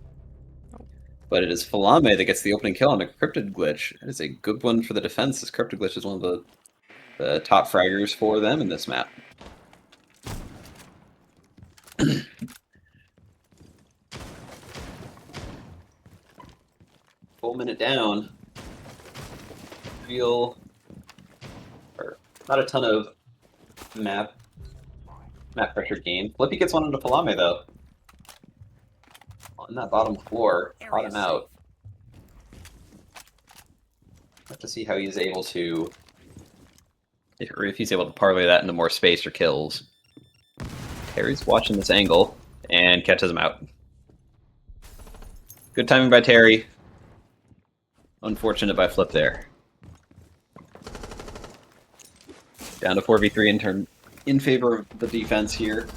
But it is Falame that gets the opening kill on a Cryptid Glitch. It is a good one for the defense, as Cryptid Glitch is one of the top fraggers for them in this map. Full minute down. Feel, or not a ton of map pressure gain. Flippy gets one into Falame though. On that bottom floor, caught him out. Have to see how he's able to, if he's able to parlay that into more space or kills. Terry's watching this angle and catches him out. Good timing by Terry. Unfortunate by Flip there. Down to 4v3 in favor of the defense here.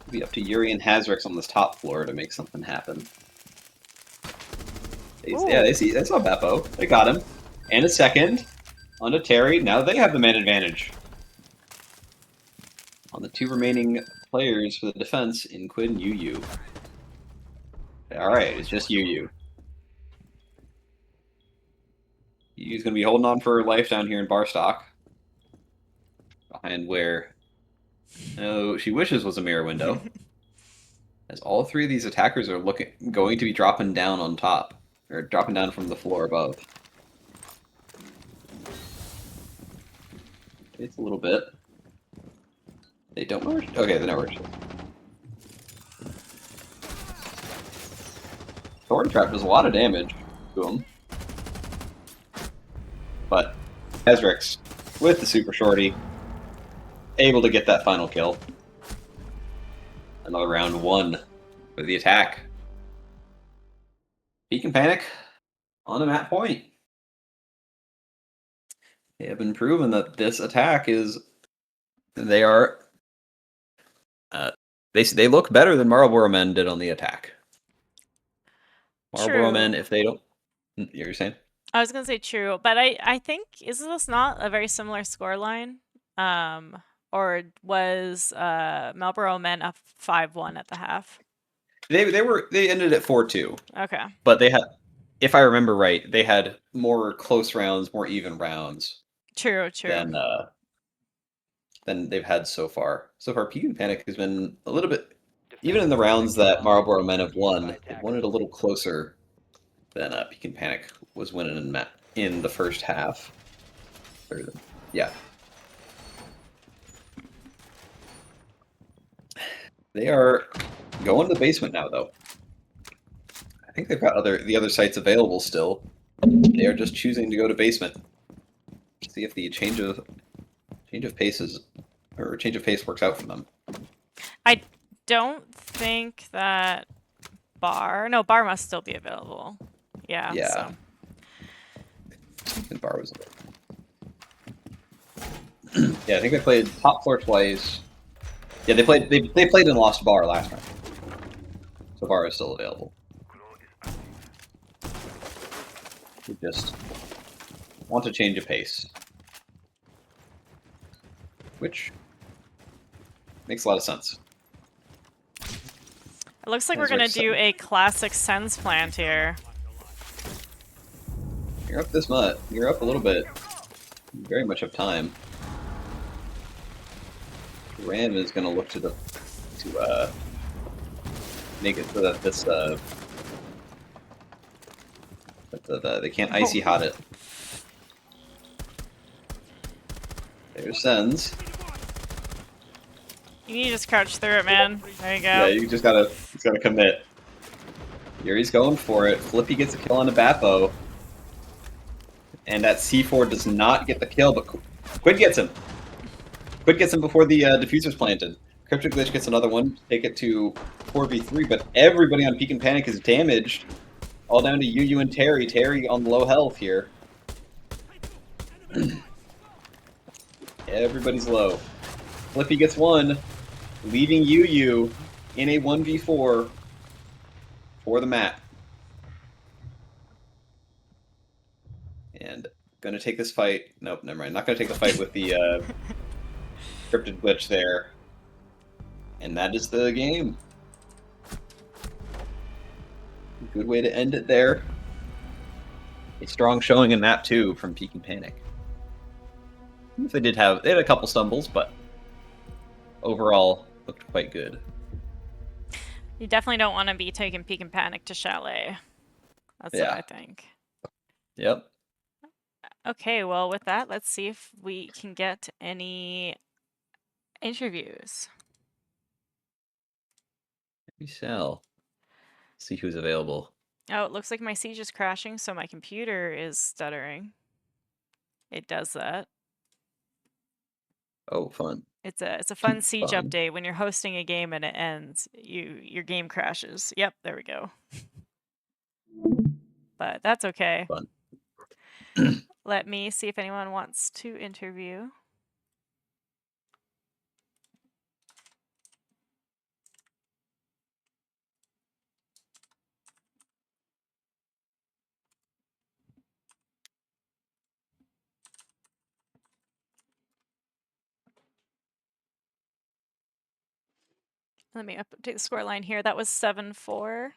It'll be up to Yuri and Hazrix on this top floor to make something happen. Yeah, they saw Beppo. They got him. And a second. Onto Terry. Now they have the man advantage. On the 2 remaining players for the defense in Quinn UU. Alright, it's just UU. UU's going to be holding on for life down here in Barstock. Behind where she wishes was a mirror window. As all 3 of these attackers are going to be dropping down on top. Or dropping down from the floor above. It's a little bit. They don't know where. Okay, they know where. Thorn Trap does a lot of damage to him. But Ezrix, with the Super Shorty, able to get that final kill. Another round 1 for the attack. Peek and Panic on the map point. They have been proven that this attack is. They are. They look better than Marlboro Men did on the attack. Marlboro Men, if they don't. You're saying? I was gonna say true, but I think is this not a very similar scoreline? Or was Marlboro Men up 5-1 at the half? They ended at 4-2. Okay. But they had, if I remember right, they had more close rounds, more even rounds. True. Than they've had so far. So far, Peek and Panic has been a little bit, even in the rounds that Marlboro Men have won, they've won it a little closer than Peek and Panic was winning in the first half. Yeah. They are going to the basement now, though. I think they've got the other sites available still. They are just choosing to go to basement. See if the change of pace works out for them. I don't think that Bar must still be available. Yeah. Yeah. So. And Bar was available. Yeah, I think they played top floor twice. Yeah, they played and lost Bar last round. So Bar is still available. We just want to change a pace. Which makes a lot of sense. It looks like we're gonna do a classic Sens plant here. You're up this much. You're up a little bit. You very much have time. Ram is gonna look to make it so that this they can't icy hot it. There's Sens. You need to just crouch through it, man. There you Yeah, go. you just gotta commit. Yuri's going for it. Flippy gets a kill on the Bappo. And that C4 does not get the kill, but Quid gets him. Quid gets him before the diffuser's planted. Cryptic Glitch gets another one, take it to 4v3, but everybody on Peak and Panic is damaged. All down to Yu and Terry. Terry on low health here. Everybody's low. Flippy gets one, leaving Yu in a 1v4 for the map. And gonna take this fight. Nope, never mind. Not gonna take the fight with the Cryptid Glitch there. And that is the game. Good way to end it there. A strong showing in map 2 from Peak and Panic. They had a couple stumbles, but overall looked quite good. You definitely don't want to be taking Peak and Panic to Chalet. That's what I think. Yep. Okay, well, with that, let's see if we can get any interviews. We shall see who's available. Oh, it looks like my Siege is crashing, so my computer is stuttering. It does that. Oh, fun. It's a fun Siege Fun. update. When you're hosting a game and it ends, your game crashes. Yep, there we go. But that's okay. Fun. Let me see if anyone wants to interview. Let me update the scoreline here. That was 7-4.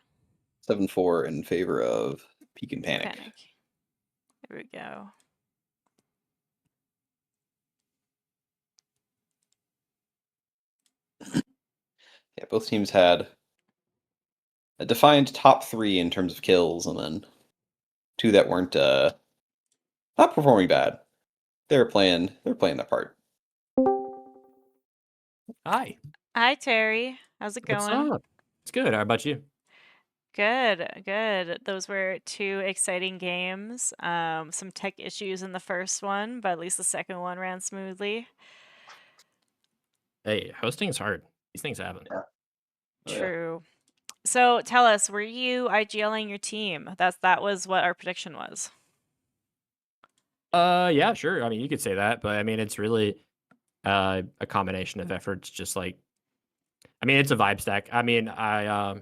7-4 in favor of Peak and Panic. There we go. Yeah, both teams had a defined top 3 in terms of kills, and then 2 that weren't not performing bad. They're playing their part. Hi. Hi, Terry. How's it What's going? up? It's good. How about you? Good, good. Those were 2 exciting games. Some tech issues in the first one, but at least the second one ran smoothly. Hey, hosting is hard. These things happen. Yeah. Oh, yeah. True. So tell us, were you IGLing your team? That was what our prediction was. Yeah, sure. I mean, you could say that, but I mean, it's really a combination of efforts. Just like, I mean, it's a vibe stack. I mean, I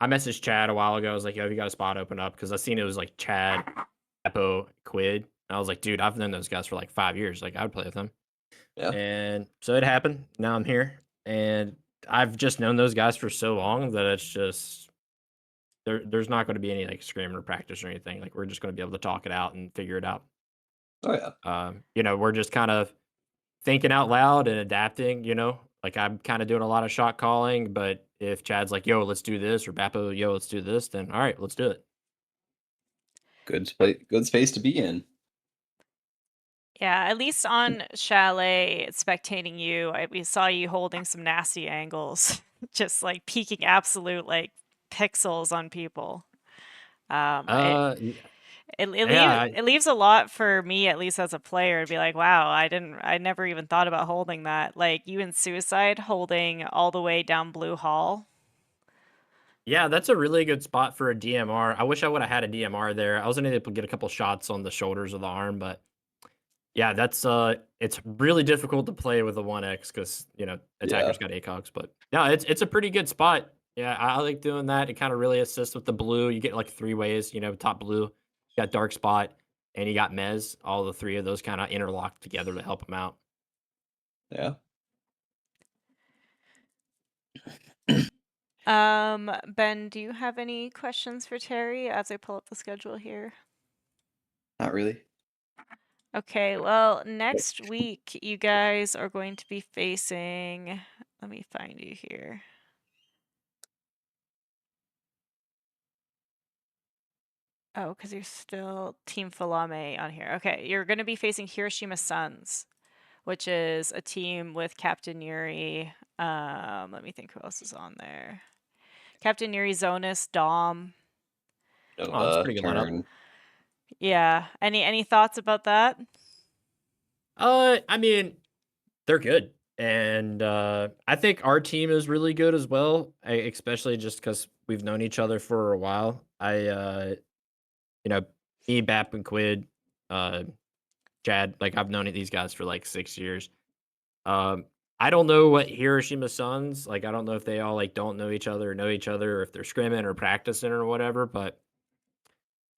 messaged Chad a while ago. I was like, "Yo, have you got a spot open up?" Because I seen it was like Chad, Epo, Quid. And I was like, "Dude, I've known those guys for like 5 years. Like, I would play with them." Yeah. And so it happened. Now I'm here, and I've just known those guys for so long that it's just there's not going to be any like screaming or practice or anything. Like we're just going to be able to talk it out and figure it out. Oh yeah. We're just kind of thinking out loud and adapting. Like I'm kind of doing a lot of shot calling, but if Chad's like, "Yo, let's do this," or Bappo, "Yo, let's do this," then all right, let's do it. Good space to be in. Yeah, at least on Chalet, spectating you, we saw you holding some nasty angles, just like peeking absolute like pixels on people. Um, it Yeah, it it, yeah, leave, it leaves a lot for me, at least as a player, to be like, wow, I never even thought about holding that. Like you in Suicide holding all the way down Blue Hall. yeah, that's a really good spot for a DMR. I wish I would have had a DMR there. I wasn't able to get a couple shots on the shoulders of the arm, but yeah, that's it's really difficult to play with a 1x because Yeah. attackers got ACOGs, but no, it's a pretty good spot. Yeah, I like doing that. It kind of really assists with the blue. You get like 3 ways, top blue, you got dark spot, and you got Mez. All the 3 of those kind of interlock together to help them out. Yeah. Ben, do you have any questions for Terry as I pull up the schedule here? Not really. Okay, well, next week you guys are going to be facing. Let me find you here. Oh, because you're still Team Falame on here. Okay, you're going to be facing Hiroshima Suns, which is a team with Captain Yuri. Let me think who else is on there. Captain Yuri, Zonas, Dom. No, Oh, that's a pretty good lineup. turn. Yeah. Any thoughts about that? I mean, they're good, and I think our team is really good as well, especially just because we've known each other for a while. You know, me, Bap, and Quid, uh, Chad, like I've known these guys for like 6 years. Um, I don't know what Hiroshima Suns like. I don't know if they all like don't know each other or know each other, or if they're scrimming or practicing or whatever. But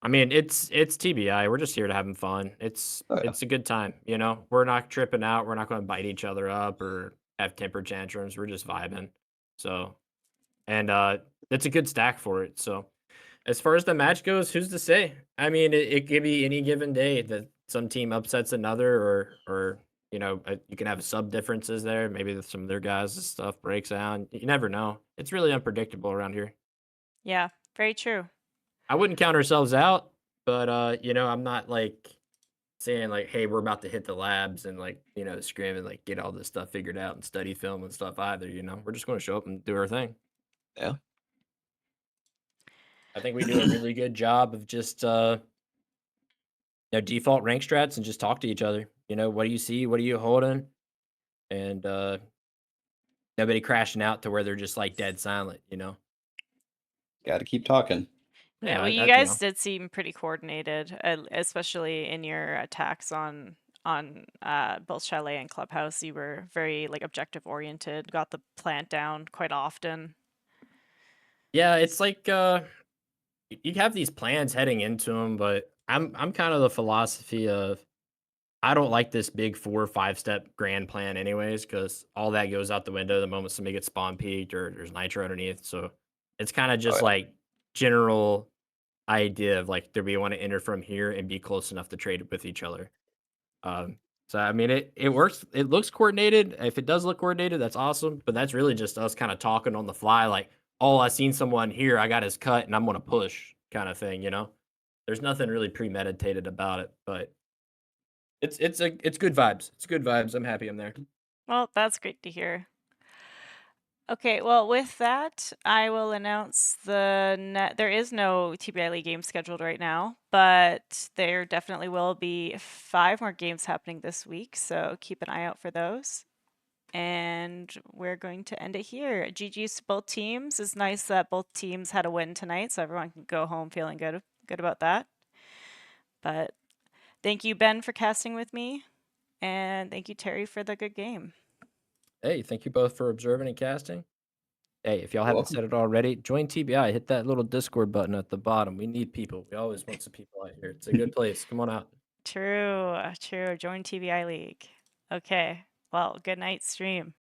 I mean, it's TBI. We're just here to having fun. Oh yeah. It's a good time, you know. We're not tripping out. We're not going to bite each other up or have temper tantrums. We're just vibing. So, and it's a good stack for it. So, as far as the match goes, who's to say? I mean, it could be any given day that some team upsets another, or you can have sub differences there. Maybe some of their guys' stuff breaks out. You never know. It's really unpredictable around here. Yeah, very true. I wouldn't count ourselves out, but I'm not like saying like, hey, we're about to hit the labs and like, scrim and like get all this stuff figured out and study film and stuff either, We're just gonna show up and do our thing. Yeah. I think we do a really good job of just default rank strats and just talk to each other. What do you see? What are you holding? And nobody crashing out to where they're just like dead silent. Got to keep talking. Yeah, Yeah, well, you I, guys did seem pretty coordinated, especially in your attacks on both Chalet and Clubhouse. You were very like objective oriented, got the plant down quite often. yeah, it's like you have these plans heading into them, but I'm kind of the philosophy of I don't like this big 4 or 5 step grand plan anyways, because all that goes out the window the moment somebody gets spawn peaked or there's nitro underneath. So it's kind of Oh just yeah. like general idea of like, do we want to enter from here and be close enough to trade with each other? Um, so I mean, it works. It looks coordinated. If it does look coordinated, that's awesome. But that's really just us kind of talking on the fly, like, oh, I seen someone here. I got his cut, and I'm gonna push, kind of thing. There's nothing really premeditated about it, but it's good vibes. It's good vibes. I'm happy I'm there. Well, that's great to hear. Okay, well, with that, I will announce there is no TBI League game scheduled right now, but there definitely will be 5 more games happening this week, so keep an eye out for those. And we're going to end it here. GG's to both teams. It's nice that both teams had a win tonight, so everyone can go home feeling good about that. But thank you, Ben, for casting with me, and thank you, Terry, for the good game. Hey, thank you both for observing and casting. Hey, if y'all You're haven't welcome. said it already, join TBI. Hit that little Discord button at the bottom. We need people. We always want some people out here. It's a good place. Come on out. True, true. Join TBI League. Okay. Well, good night, stream.